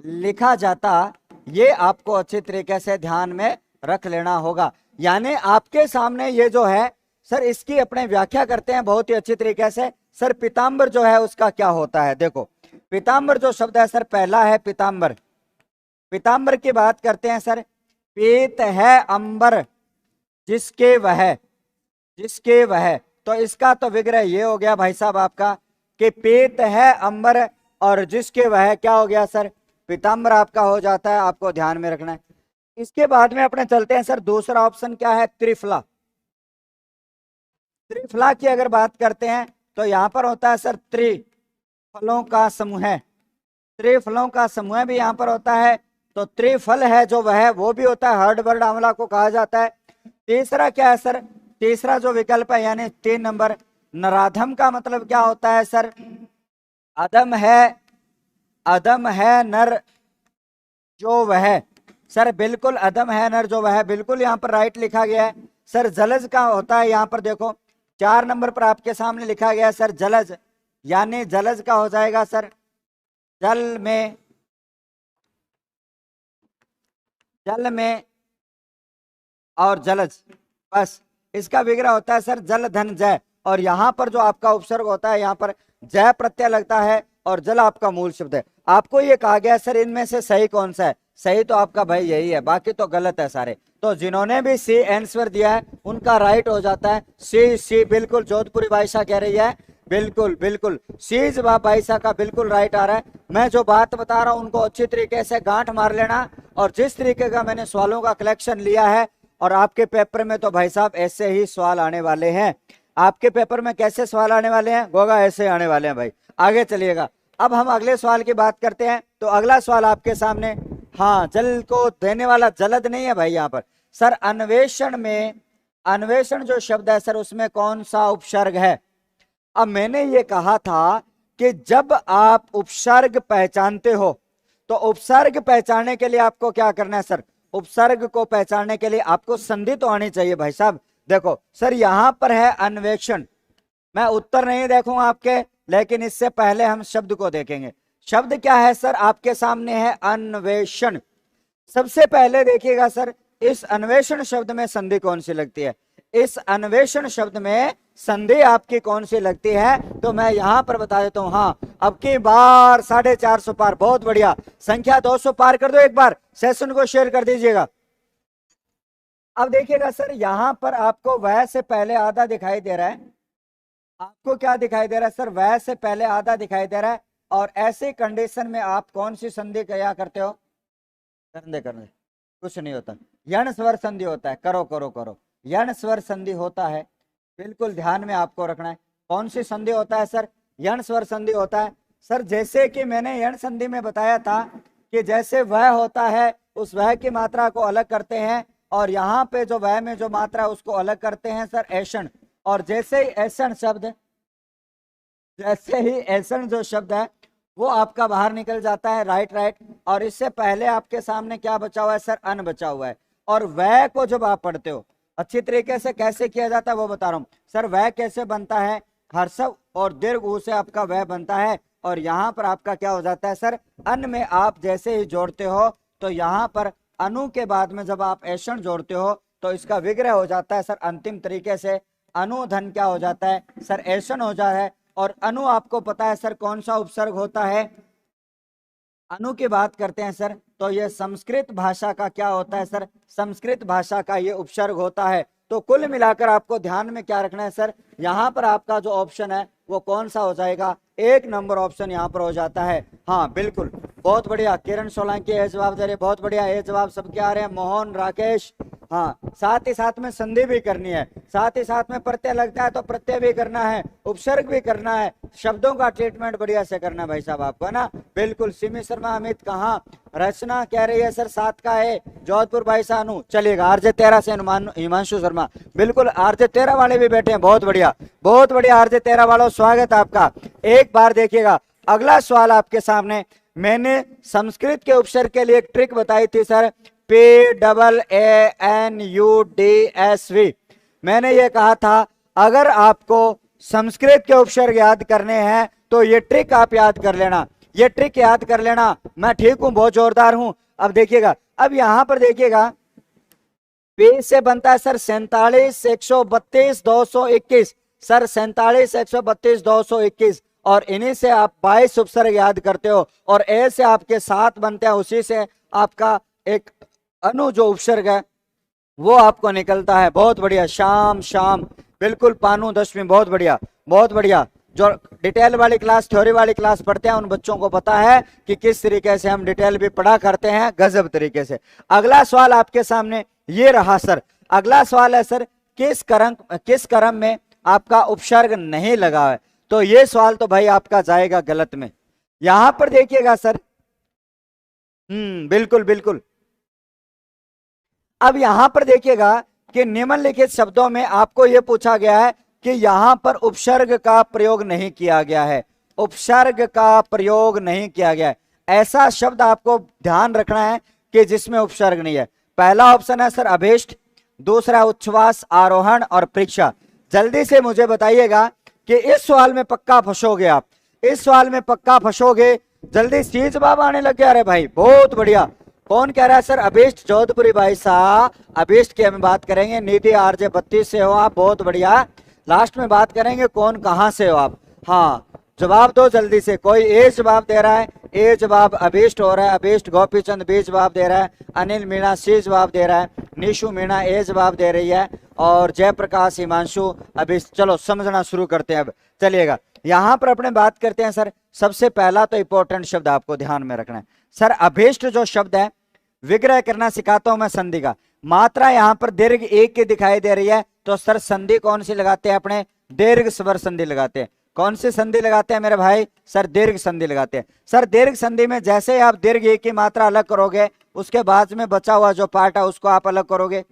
लिखा जाता। ये आपको अच्छी तरीके से ध्यान में रख लेना होगा। यानी आपके सामने ये जो है सर, इसकी अपने व्याख्या करते हैं बहुत ही अच्छी तरीके से। सर पीताम्बर जो है उसका क्या होता है, देखो पीताम्बर जो शब्द है सर, पहला है पीताम्बर, पीताम्बर की बात करते हैं सर, पीत है अंबर जिसके वह, जिसके वह, तो इसका तो विग्रह ये हो गया भाई साहब आपका कि पीत है अंबर और जिसके वह क्या हो गया सर, पीताम्बर आपका हो जाता है, आपको ध्यान में रखना है। इसके बाद में अपने चलते हैं सर, दूसरा ऑप्शन क्या है, त्रिफला। त्रिफला की अगर बात करते हैं तो यहां पर होता है सर त्रिफलों का समूह है, त्रिफलों का समूह भी यहां पर होता है, तो त्रिफल है जो वह, वो भी होता है, हर्ड वर्ड आंवला को कहा जाता है। तीसरा क्या है सर, तीसरा जो विकल्प है यानी 3 नंबर, नराधम का मतलब क्या होता है सर, अधम है, अधम है नर जो वह, सर बिल्कुल अदम है नर जो वह, बिल्कुल यहाँ पर राइट लिखा गया है। सर जलज का होता है, यहाँ पर देखो 4 नंबर पर आपके सामने लिखा गया है सर जलज, यानी जलज का हो जाएगा सर जल में, जल में और जलज, बस इसका विग्रह होता है सर जल धन जय। और यहाँ पर जो आपका उपसर्ग होता है, यहाँ पर जय प्रत्यय लगता है और जल आपका मूल शब्द है। आपको ये कहा गया सर इनमें से सही कौन सा है, सही तो आपका भाई यही है, बाकी तो गलत है सारे। तो जिन्होंने भी सी आंसर दिया है उनका राइट हो जाता है सी। सी बिल्कुल जोधपुरी भाईसा कह रही है, बिल्कुल बिल्कुल सी जवाब भाईसा का बिल्कुल राइट आ रहा है। मैं जो बात बता रहा हूं उनको अच्छी तरीके से गांठ मार लेना, और जिस तरीके का मैंने सवालों का कलेक्शन लिया है, और आपके पेपर में तो भाई साहब ऐसे ही सवाल आने वाले हैं। आपके पेपर में कैसे सवाल आने वाले हैं गोगा, ऐसे आने वाले हैं भाई। आगे चलिएगा, अब हम अगले सवाल की बात करते हैं। तो अगला सवाल आपके सामने, हाँ जल को देने वाला जलद नहीं है भाई यहाँ पर। सर अन्वेषण में, अन्वेषण जो शब्द है सर उसमें कौन सा उपसर्ग है। अब मैंने ये कहा था कि जब आप उपसर्ग पहचानते हो तो उपसर्ग पहचानने के लिए आपको क्या करना है सर, उपसर्ग को पहचानने के लिए आपको संधि तो आनी चाहिए भाई साहब। देखो सर यहां पर है अन्वेषण, मैं उत्तर नहीं देखूंगा आपके, लेकिन इससे पहले हम शब्द को देखेंगे। शब्द क्या है सर आपके सामने है अन्वेषण। सबसे पहले देखिएगा सर इस अन्वेषण शब्द में संधि कौन सी लगती है, इस अन्वेषण शब्द में संधि आपकी कौन सी लगती है, तो मैं यहां पर बता देता हूं। हाँ अब की बार 450 पार, बहुत बढ़िया, संख्या 200 पार कर दो, एक बार सेशन को शेयर कर दीजिएगा। अब देखिएगा सर यहां पर आपको वह से पहले आधा दिखाई दे रहा है, आपको क्या दिखाई दे रहा है सर, वह से पहले आधा दिखाई दे रहा है। और ऐसे कंडीशन में आप कौन सी संधि क्या करते हो, करने कुछ नहीं होता, यण स्वर संधि होता है, करो करो करो, यण स्वर संधि होता है, बिल्कुल ध्यान में आपको रखना है। कौन सी संधि होता है सर, यण स्वर संधि होता है। सर जैसे कि मैंने यण संधि में बताया था कि जैसे वह होता है उस वह की मात्रा को अलग करते हैं, और यहाँ पे जो वह में जो मात्रा उसको अलग करते हैं सर ऐषण। और जैसे ही ऐषण शब्द, जैसे ही ऐषण जो शब्द है वो आपका बाहर निकल जाता है, राइट राइट। और इससे पहले आपके सामने क्या बचा हुआ है सर, अन बचा हुआ है। और वह को जब आप पढ़ते हो अच्छी तरीके से कैसे किया जाता है वो बता रहा हूं सर। वह कैसे बनता है, हर्षव और दीर्घ ऊ से आपका वह बनता है, और यहाँ पर आपका क्या हो जाता है सर, अन में आप जैसे ही जोड़ते हो तो यहाँ पर अनु के बाद में जब आप ऐषण जोड़ते हो तो इसका विग्रह हो जाता है सर अंतिम तरीके से, अनुधन क्या हो जाता है सर, ऐषण हो जाता है। और अनु आपको पता है सर कौन सा उपसर्ग होता है, अनु की बात करते हैं सर तो ये संस्कृत भाषा का क्या होता है सर, संस्कृत भाषा का ये उपसर्ग होता है। तो कुल मिलाकर आपको ध्यान में क्या रखना है सर, यहाँ पर आपका जो ऑप्शन है वो कौन सा हो जाएगा, 1 नंबर ऑप्शन यहाँ पर हो जाता है। हाँ बिल्कुल, बहुत बढ़िया, किरण सोलंकी ये जवाब दे रहे, बहुत बढ़िया, ये जवाब सबके आ रहे हैं, मोहन, राकेश। हाँ साथ ही साथ में संधि भी करनी है, साथ ही साथ में प्रत्यय लगता है तो प्रत्यय भी करना है, उपसर्ग भी करना है, शब्दों का ट्रीटमेंट बढ़िया से करना है भाई साहब आपको, है ना। बिल्कुल, सिमी शर्मा, अमित कहाँ, रचना कह रही है सर 7 का है, जोधपुर भाई सानू, चलेगा। आरजे 13 से हिमांशु शर्मा, बिल्कुल आरजे 13 वाले भी बैठे हैं, बहुत बढ़िया बहुत बढ़िया, आरजे 13 वालों स्वागत आपका। एक बार देखिएगा अगला सवाल आपके सामने, मैंने संस्कृत के उपसर्ग के लिए एक ट्रिक बताई थी सर, PAANUDSV। मैंने ये कहा था अगर आपको संस्कृत के उपसर्ग याद करने हैं तो ये ट्रिक आप याद कर लेना, ये ट्रिक याद कर लेना। मैं ठीक हूं, बहुत जोरदार हूं। अब देखिएगा, अब यहां पर देखिएगा P से बनता है सर 47 132 221, सर 47 132 221, और इन्हीं से आप 22 उपसर्ग याद करते हो, और ए से आपके 7 बनते हैं, उसी से आपका एक अनु जो उपसर्ग है वो आपको निकलता है। बहुत बढ़िया, शाम शाम, बिल्कुल पानु दशमी, बहुत बढ़िया बहुत बढ़िया। जो डिटेल वाली क्लास, थ्योरी वाली क्लास पढ़ते हैं उन बच्चों को पता है कि किस तरीके से हम डिटेल भी पढ़ा करते हैं, गजब तरीके से। अगला सवाल आपके सामने ये रहा सर, अगला सवाल है सर, किस क्रम में आपका उपसर्ग नहीं लगा है, तो ये सवाल तो भाई आपका जाएगा गलत में। यहां पर देखिएगा सर, बिल्कुल बिल्कुल। अब यहां पर देखिएगा कि निम्नलिखित शब्दों में आपको यह पूछा गया है कि यहां पर उपसर्ग का प्रयोग नहीं किया गया है, उपसर्ग का प्रयोग नहीं किया गया है। ऐसा शब्द आपको ध्यान रखना है कि जिसमें उपसर्ग नहीं है। पहला ऑप्शन है सर अभीष्ट, दूसरा उच्छ्वास, आरोहण और परीक्षा। जल्दी से मुझे बताइएगा कि इस सवाल में पक्का फंसोगे आप, इस सवाल में पक्का फंसोगे। जल्दी सी जवाब आने लग गया। अरे भाई बहुत बढ़िया। कौन कह रहा है सर? अभीष्ट जोधपुरी भाई साहब, अभीष्ट की हम बात करेंगे। निधि आरजे 32 से हो आप, बहुत बढ़िया। लास्ट में बात करेंगे कौन कहां से हो आप। हाँ जवाब दो जल्दी से। कोई ए जवाब दे रहा है, ए जवाब अभीष्ट हो रहा है, अभीष्ट। गोपीचंद बी जवाब दे रहा है, अनिल मीणा सी जवाब दे रहा है, निशु मीणा ए जवाब दे रही है, और जयप्रकाश हिमांशु अभीष्ट। चलो समझना शुरू करते हैं अब, चलिएगा। यहां पर अपने बात करते हैं सर। सबसे पहला तो इंपॉर्टेंट शब्द आपको ध्यान में रखना है सर, अभीष्ट जो शब्द है, विग्रह करना सिखाता हूं मैं संधि का। मात्रा यहां पर दीर्घ एक की दिखाई दे रही है, तो सर संधि कौन सी लगाते हैं अपने? दीर्घ स्वर संधि लगाते हैं। कौन सी संधि लगाते हैं मेरे भाई? सर दीर्घ संधि लगाते हैं। सर दीर्घ संधि में जैसे ही आप दीर्घ एक की मात्रा अलग करोगे, उसके बाद में बचा हुआ जो पार्ट है उसको आप अलग करोगे।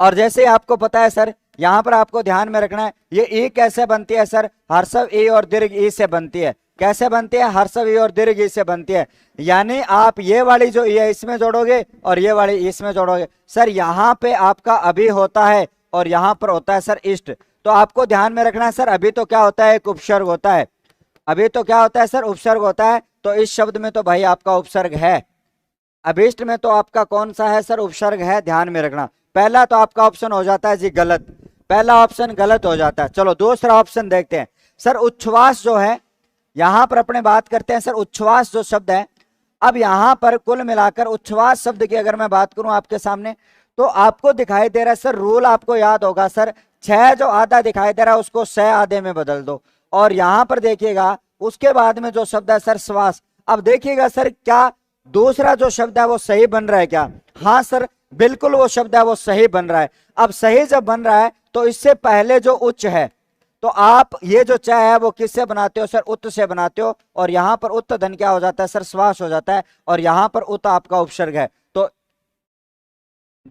और जैसे आपको पता है सर, यहां पर आपको ध्यान में रखना है, ये ई कैसे बनती है सर? हर्षव ई और दीर्घ ई से बनती है। कैसे बनती है? हर्षव ई और दीर्घ ई से बनती है। यानी आप ये वाली जो ई है इसमें जोड़ोगे और ये वाली इसमें जोड़ोगे। सर यहाँ पे आपका अभी होता है और यहाँ पर होता है सर इष्ट। तो आपको ध्यान में रखना है सर, अभी तो क्या होता है? एक उपसर्ग होता है। अभी तो क्या होता है सर? उपसर्ग होता है। तो इस शब्द में तो भाई आपका उपसर्ग है। अभीष्ट में तो आपका कौन सा है सर? उपसर्ग है। ध्यान में रखना। पहला तो आपका ऑप्शन हो जाता है जी गलत, पहला ऑप्शन गलत हो जाता है। चलो दूसरा ऑप्शन देखते हैं सर। उच्छ्वास जो है, यहां पर अपने बात करते हैं सर, उच्छ्वास जो शब्द है। अब यहां पर कुल मिलाकर उच्छ्वास शब्द की अगर मैं बात करूं आपके सामने, तो आपको दिखाई दे रहा है सर, रूल आपको याद होगा सर, 6 जो आधा दिखाई दे रहा है उसको 6 आधे में बदल दो। और यहां पर देखिएगा उसके बाद में जो शब्द है सर श्वास। अब देखिएगा सर, क्या दूसरा जो शब्द है वो सही बन रहा है क्या? हाँ सर बिल्कुल वो शब्द है वो सही बन रहा है। अब सही जब बन रहा है तो इससे पहले जो उच्च है, तो आप ये जो च है वो किससे बनाते हो सर? उत से बनाते हो। और यहां पर उत धन क्या हो जाता है सर? श्वास हो जाता है। और यहां पर उत आपका उपसर्ग है, तो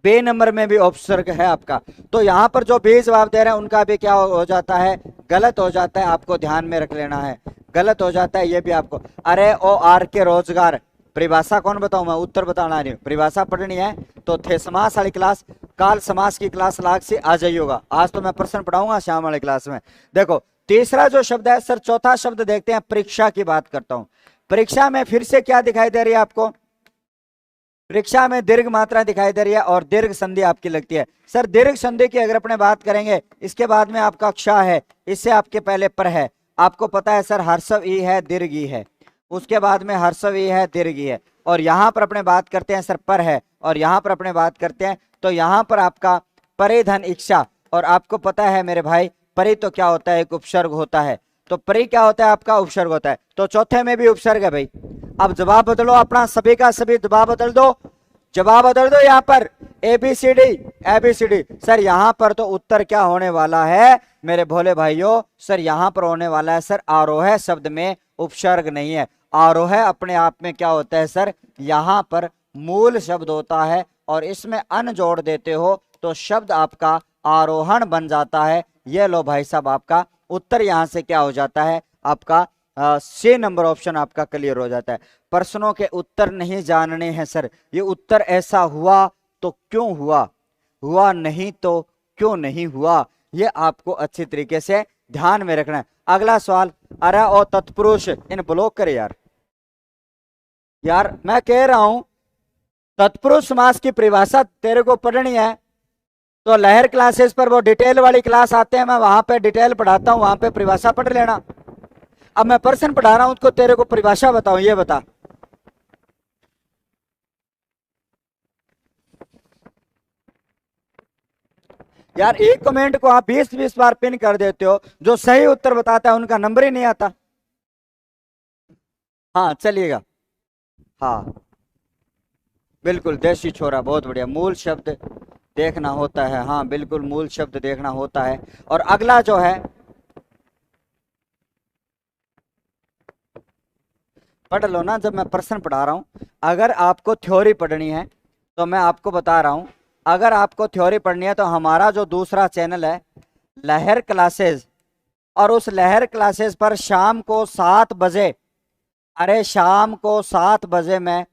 बे नंबर में भी उपसर्ग है आपका। तो यहां पर जो बे जवाब दे रहे हैं उनका भी क्या हो जाता है? गलत हो जाता है। आपको ध्यान में रख लेना है, गलत हो जाता है ये भी आपको। अरे ओ आर के रोजगार, परिभाषा कौन बताऊं मैं? उत्तर बताना नहीं, परिभाषा पढ़नी है तो थे समास वाली क्लास, काल समास की क्लास लाग से आ जाइएगा। आज तो मैं प्रश्न पढ़ाऊंगा शाम वाली क्लास में। देखो तीसरा जो शब्द है सर, चौथा शब्द देखते हैं। परीक्षा की बात करता हूं। परीक्षा में फिर से क्या दिखाई दे रही है आपको? परीक्षा में दीर्घ मात्रा दिखाई दे रही है और दीर्घ संधि आपकी लगती है। सर दीर्घ संधि की अगर अपने बात करेंगे, इसके बाद में आपका क्ष है, इससे आपके पहले पर है। आपको पता है सर हर्षव ई है, दीर्घ ई है, उसके बाद में हर्षव ई है, दीर्घ ई है। और यहां पर अपने बात करते हैं सर पर है, और यहां पर अपने बात करते हैं तो यहां पर आपका परिधन इच्छा। और आपको पता है मेरे भाई, परि तो क्या होता है? एक उपसर्ग होता है। तो परि क्या होता है? आपका उपसर्ग होता है। तो चौथे में भी उपसर्ग है भाई। अब जवाब बदलो अपना, सभी का सभी जवाब बदल दो, जवाब बदल दो। यहाँ पर ABCD, ABCD। सर यहाँ पर तो उत्तर क्या होने वाला है मेरे भोले भाइयों? सर यहाँ पर होने वाला है सर आरोह शब्द में उपसर्ग नहीं है। आरोह अपने आप में क्या होता है सर? यहाँ पर मूल शब्द होता है और इसमें अन जोड़ देते हो तो शब्द आपका आरोहण बन जाता है। ये लो भाई साहब, आपका उत्तर यहां से क्या हो जाता है? आपका C नंबर ऑप्शन आपका क्लियर हो जाता है। प्रश्नों के उत्तर नहीं जानने हैं सर, ये उत्तर ऐसा हुआ तो क्यों हुआ, हुआ नहीं तो क्यों नहीं हुआ, ये आपको अच्छी तरीके से ध्यान में रखना है। अगला सवाल, अरे ओ तत्पुरुष, इन ब्लॉक करे यार। यार मैं कह रहा हूं तत्पुरुष समास की परिभाषा तेरे को पढ़नी है तो लहर क्लासेस पर वो डिटेल वाली क्लास आते हैं, मैं वहां पे डिटेल पढ़ाता हूं, वहां पे परिभाषा पढ़ लेना। अब मैं प्रश्न पढ़ा रहा हूं उसको, तेरे को परिभाषा बताऊं, ये बता। यार एक कमेंट को आप 20-20 बार पिन कर देते हो, जो सही उत्तर बताता है उनका नंबर ही नहीं आता। हाँ चलिएगा। हाँ बिल्कुल, देशी छोरा, बहुत बढ़िया। मूल शब्द देखना होता है, हाँ बिल्कुल मूल शब्द देखना होता है। और अगला जो है, पढ़ लो ना जब मैं प्रश्न पढ़ा रहा हूं। अगर आपको थ्योरी पढ़नी है तो मैं आपको बता रहा हूं, अगर आपको थ्योरी पढ़नी है तो हमारा जो दूसरा चैनल है लहर क्लासेस, और उस लहर क्लासेस पर शाम को 7 बजे अरे शाम को 7 बजे मैं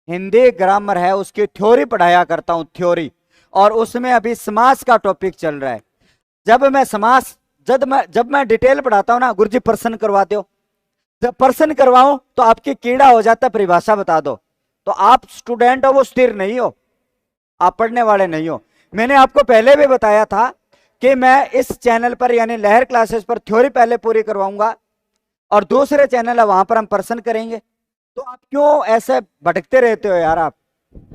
हिंदी ग्रामर है उसकी थ्योरी पढ़ाया करता हूं, थ्योरी। और उसमें अभी समास का टॉपिक चल रहा है। जब मैं समास जब मैं डिटेल पढ़ाता हूं ना, गुरुजी प्रश्न करवा दो, जब प्रश्न करवाऊं तो आपकी कीड़ा हो जाता है परिभाषा बता दो। तो आप स्टूडेंट हो वो स्थिर नहीं हो, आप पढ़ने वाले नहीं हो। मैंने आपको पहले भी बताया था कि मैं इस चैनल पर यानी लहर क्लासेस पर थ्योरी पहले पूरी करवाऊंगा और दूसरे चैनल है वहां पर हम प्रश्न करेंगे। तो आप क्यों ऐसे भटकते रहते हो यार आप,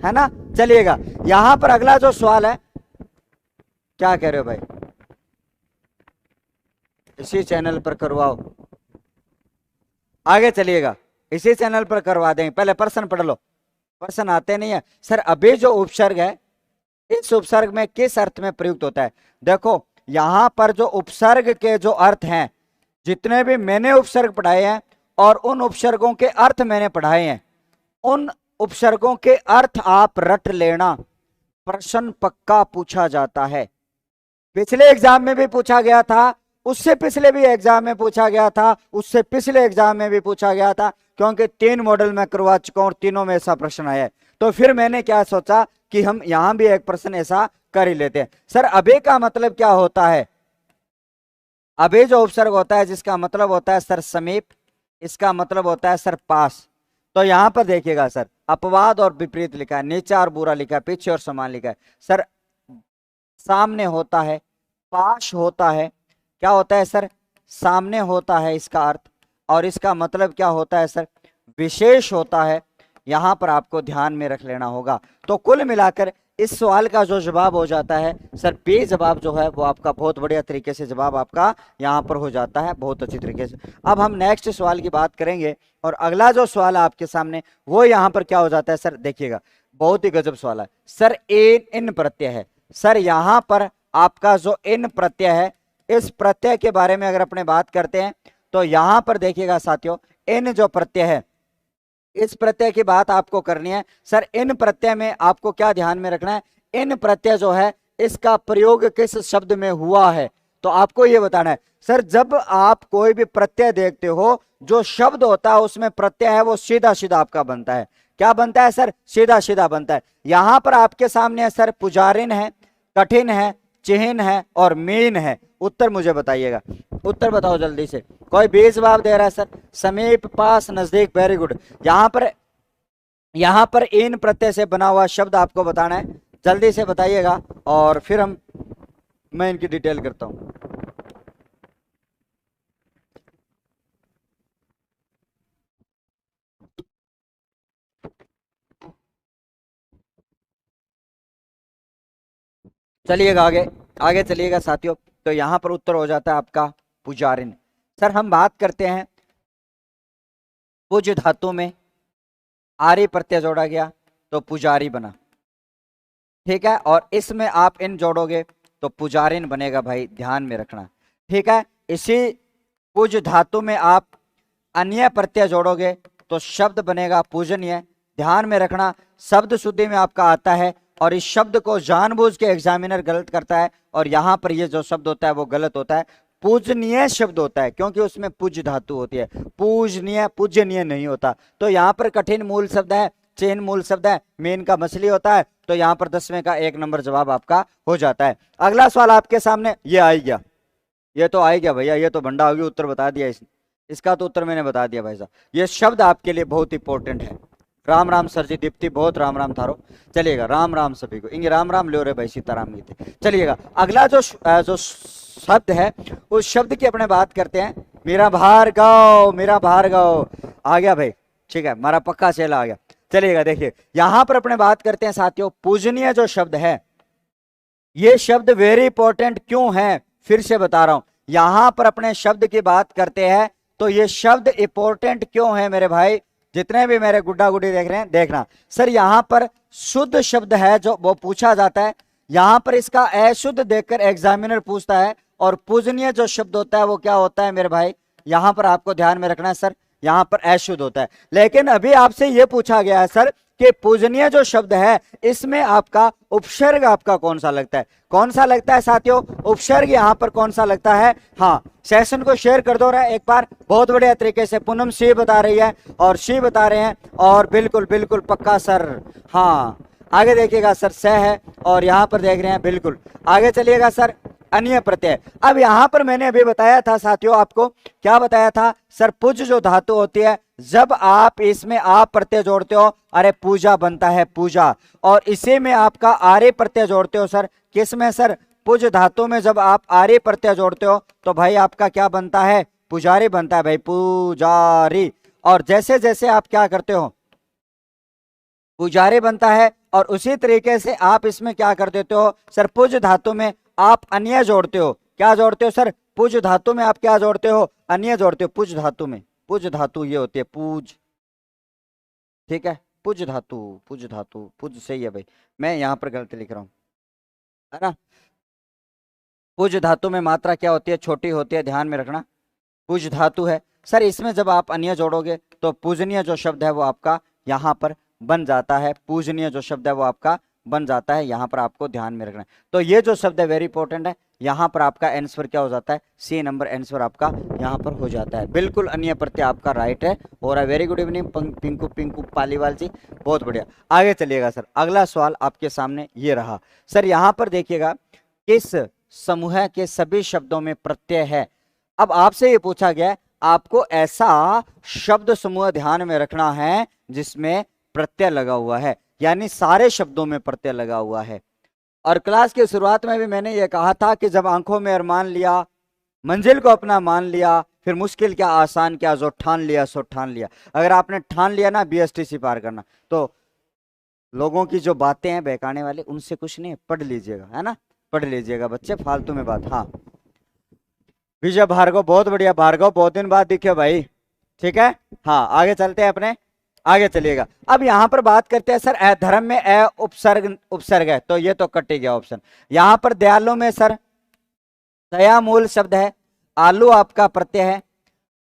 है ना। चलिएगा यहां पर अगला जो सवाल है, क्या कह रहे हो भाई, इसी चैनल पर करवाओ, आगे चलिएगा इसी चैनल पर करवा देंगे। पहले प्रश्न पढ़ लो, प्रश्न आते नहीं है सर। अभी जो उपसर्ग है इस उपसर्ग में किस अर्थ में प्रयुक्त होता है। देखो यहां पर जो उपसर्ग के जो अर्थ हैं, जितने भी मैंने उपसर्ग पढ़ाए हैं और उन उपसर्गों के अर्थ मैंने पढ़ाए हैं, उन उपसर्गों के अर्थ आप रट लेना, प्रश्न पक्का पूछा जाता है। पिछले एग्जाम में भी पूछा गया था, उससे पिछले भी एग्जाम में पूछा गया था, उससे पिछले एग्जाम में भी पूछा गया था, क्योंकि 3 मॉडल में करवा चुका हूं और तीनों में ऐसा प्रश्न आया है। तो फिर मैंने क्या सोचा कि हम यहां भी एक प्रश्न ऐसा कर ही लेते हैं। सर अभी का मतलब क्या होता है। अभी जो उपसर्ग होता है जिसका मतलब होता है सर समीप, इसका मतलब होता है सर पास। तो यहां पर देखिएगा सर, अपवाद और विपरीत लिखा है, नीचा और बुरा लिखा है, पीछे और समान लिखा है। सर सामने होता है, पास होता है, क्या होता है सर, सामने होता है इसका अर्थ, और इसका मतलब क्या होता है सर, विशेष होता है। यहां पर आपको ध्यान में रख लेना होगा। तो कुल मिलाकर इस सवाल का जो जवाब हो जाता है सर, बे जवाब जो है वो आपका बहुत बढ़िया तरीके से जवाब आपका यहां पर हो जाता है, बहुत अच्छी तरीके से। अब हम नेक्स्ट सवाल की बात करेंगे और अगला जो सवाल है आपके सामने वो यहां पर क्या हो जाता है सर, देखिएगा बहुत ही गजब सवाल है सर। इन प्रत्यय है सर, यहां पर आपका जो इन प्रत्यय है, इस प्रत्यय के बारे में अगर अपने बात करते हैं तो यहां पर देखिएगा साथियों, इन जो प्रत्यय है इस प्रत्यय की बात आपको करनी है सर। इन प्रत्यय में आपको क्या ध्यान में रखना है, इन प्रत्यय जो है इसका प्रयोग किस शब्द में हुआ है, तो आपको यह बताना है सर। जब आप कोई भी प्रत्यय देखते हो, जो शब्द होता है उसमें प्रत्यय है वो सीधा सीधा आपका बनता है। क्या बनता है सर, सीधा सीधा बनता है। यहां पर आपके सामने है सर, पुजारिन है, कठिन है, चिन्ह है और मीन है। उत्तर मुझे बताइएगा, उत्तर बताओ जल्दी से। कोई भी जवाब दे रहा है सर, समीप, पास, नजदीक, वेरी गुड। यहां पर इन प्रत्यय से बना हुआ शब्द आपको बताना है, जल्दी से बताइएगा और फिर मैं इनकी डिटेल करता हूं। चलिएगा आगे, आगे चलिएगा साथियों। तो यहां पर उत्तर हो जाता है आपका पुजारिन। सर हम बात करते हैं पुज धातु में आर्य प्रत्यय जोड़ा गया तो पुजारी बना, ठीक है। और इसमें आप इन जोड़ोगे तो पुजारिन बनेगा भाई, ध्यान में रखना, ठीक है। इसी पुज धातु में आप अन्य प्रत्यय जोड़ोगे तो शब्द बनेगा पूजनीय, ध्यान में रखना। शब्द शुद्धि में आपका आता है और इस शब्द को जानबूझ के एग्जामिनर गलत करता है और यहां पर ये जो शब्द होता है वो गलत होता है, पूजनीय शब्द होता है, क्योंकि उसमें पुज धातु होती है, पूजनीय पूजनीय नहीं होता। तो यहां पर कठिन मूल शब्द है, चेन मूल शब्द है, मेन का मछली होता है। तो यहां पर 10वें का 1 नंबर जवाब आपका हो जाता है। अगला सवाल आपके सामने, ये आ गया, ये तो आ गया भैया, ये तो भंडा होगी, उत्तर बता दिया इसका तो उत्तर मैंने बता दिया भाई साहब। ये शब्द आपके लिए बहुत इंपॉर्टेंट है। राम राम सर जी, दीप्ति बहुत राम राम थारो। चलिएगा राम राम सभी को, इंगे राम राम ले रहे भाई, सीताराम गीते। चलिएगा अगला जो शब्द है उस शब्द की अपने बात करते हैं। मेरा भार्गव, मेरा भार्गव आ गया भाई, ठीक है, हमारा पक्का चेला आ गया। चलिएगा देखिए यहां पर अपने बात करते हैं साथियों, पूजनीय जो शब्द है, ये शब्द वेरी इंपॉर्टेंट क्यों है, फिर से बता रहा हूं। यहां पर अपने शब्द की बात करते हैं तो ये शब्द इंपॉर्टेंट क्यों है मेरे भाई, जितने भी मेरे गुड्डा गुड्डी देख रहे हैं देखना। सर यहां पर शुद्ध शब्द है जो वो पूछा जाता है, यहां पर इसका अशुद्ध देखकर एग्जामिनर पूछता है, और पूजनीय जो शब्द होता है वो क्या होता है मेरे भाई, यहां पर आपको ध्यान में रखना है सर, यहां पर अशुद्ध होता है। लेकिन अभी आपसे यह पूछा गया है सर कि पूजनीय जो शब्द है इसमें आपका उपसर्ग आपका कौन सा लगता है, कौन सा लगता है साथियों, उपसर्ग यहां पर कौन सा लगता है। हाँ, सेशन को शेयर कर दो रहा है एक बार, बहुत बढ़िया तरीके से। पूनम सी बता रही है और सी बता रहे हैं, और बिल्कुल बिल्कुल पक्का सर। हाँ, आगे देखिएगा सर, स है, और यहां पर देख रहे हैं बिल्कुल। आगे चलिएगा सर, अन्य प्रत्यय। अब यहां पर मैंने अभी बताया था साथियों, आपको क्या बताया था सर, पुज जो धातु होती है, जब आप इसमें आप प्रत्यय जोड़ते हो, अरे पूजा बनता है, पूजा। और इसी में आपका आर्य प्रत्यय जोड़ते हो सर, किस में सर, पुज धातु में जब आप आर्य प्रत्यय जोड़ते हो तो भाई आपका क्या बनता है, पुजारी बनता है भाई, पुजारी। और जैसे जैसे आप क्या करते हो, पुजारी बनता है, और उसी तरीके से आप इसमें क्या कर देते हो सर, पुज धातु में आप अन्य जोड़ते हो। क्या जोड़ते हो सर, पुज धातु में आप क्या जोड़ते हो, अन्य जोड़ते हो। पुज धातु में, पुज धातु ये होती है पूज, ठीक है, पुज धातु, पुज धातु, पुज सही है भाई, मैं यहां पर गलती लिख रहा हूं, है ना। पुज धातु में मात्रा क्या होती है, छोटी होती है, ध्यान में रखना, पुज धातु है सर। इसमें जब आप अन्य जोड़ोगे तो पूजनीय जो शब्द है वो आपका यहां पर बन जाता है, पूजनीय जो शब्द है वो आपका बन जाता है, यहां पर आपको ध्यान में रखना है। तो ये जो शब्द है वेरी इंपॉर्टेंट है, यहां पर आपका आंसर क्या हो जाता है, सी नंबर आंसर आपका यहां पर हो जाता है। बिल्कुल अन्य प्रत्यय आपका राइट है। और very good evening Pinku Pinku Paliwal ji, बहुत बढ़िया। आगे चलिएगा सर, अगला सवाल आपके सामने ये रहा सर, यहां पर देखिएगा, किस समूह के सभी शब्दों में प्रत्यय है। अब आपसे ये पूछा गया, आपको ऐसा शब्द समूह ध्यान में रखना है जिसमें प्रत्यय लगा हुआ है, यानी सारे शब्दों में प्रत्यय लगा हुआ है। और क्लास की शुरुआत में भी मैंने ये कहा था कि जब आंखों में अरमान लिया, मंजिल को अपना मान लिया, फिर मुश्किल क्या आसान क्या, जो ठान लिया सो ठान लिया। अगर आपने ठान लिया ना बीएसटीसी पार करना, तो लोगों की जो बातें हैं बहकाने वाले, उनसे कुछ नहीं, पढ़ लीजिएगा, है ना, पढ़ लीजिएगा बच्चे, फालतू में बात। हाँ विजय भार्गव, बहुत बढ़िया भार्गव, बहुत दिन बाद दिखे भाई, ठीक है। हाँ आगे चलते हैं अपने, आगे चलिएगा। अब यहां पर बात करते हैं सर, धर्म में अ उपसर्ग, उपसर्ग है, तो ये तो कट ही गया ऑप्शन। यहां पर दयालु में सर दया मूल शब्द है, आलू आपका प्रत्यय है।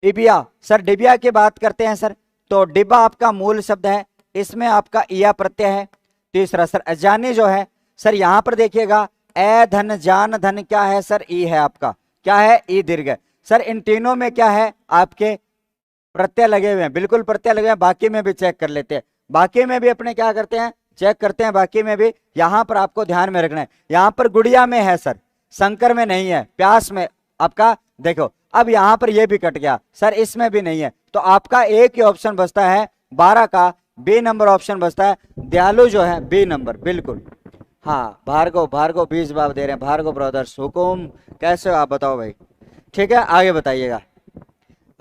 डिबिया सर, डिबिया की बात करते हैं सर, तो डिब्बा आपका मूल शब्द है, इसमें आपका इया प्रत्यय है। तीसरा सर अजानी जो है सर, यहां पर देखिएगा ए धन जान धन क्या है सर, ई है आपका, क्या है, ई दीर्घ। सर इन तीनों में क्या है आपके प्रत्यय लगे हुए हैं, बिल्कुल प्रत्यय लगे हैं। बाकी में भी चेक कर लेते हैं, बाकी में भी अपने क्या करते हैं, चेक करते हैं, बाकी में भी। यहां पर आपको ध्यान में रखना है, यहां पर गुड़िया में है सर, शंकर में नहीं है, प्यास में आपका देखो। अब यहां पर ये भी कट गया सर, इसमें भी नहीं है, तो आपका एक ही ऑप्शन बचता है 12 का बी नंबर ऑप्शन बचता है, दयालु जो है बी नंबर, बिल्कुल। हाँ भार्गव, भार्गव 20 बाब दे रहे हैं, भार्गव ब्रदर्स हुकुम, कैसे हो आप बताओ भाई, ठीक है। आगे बताइएगा,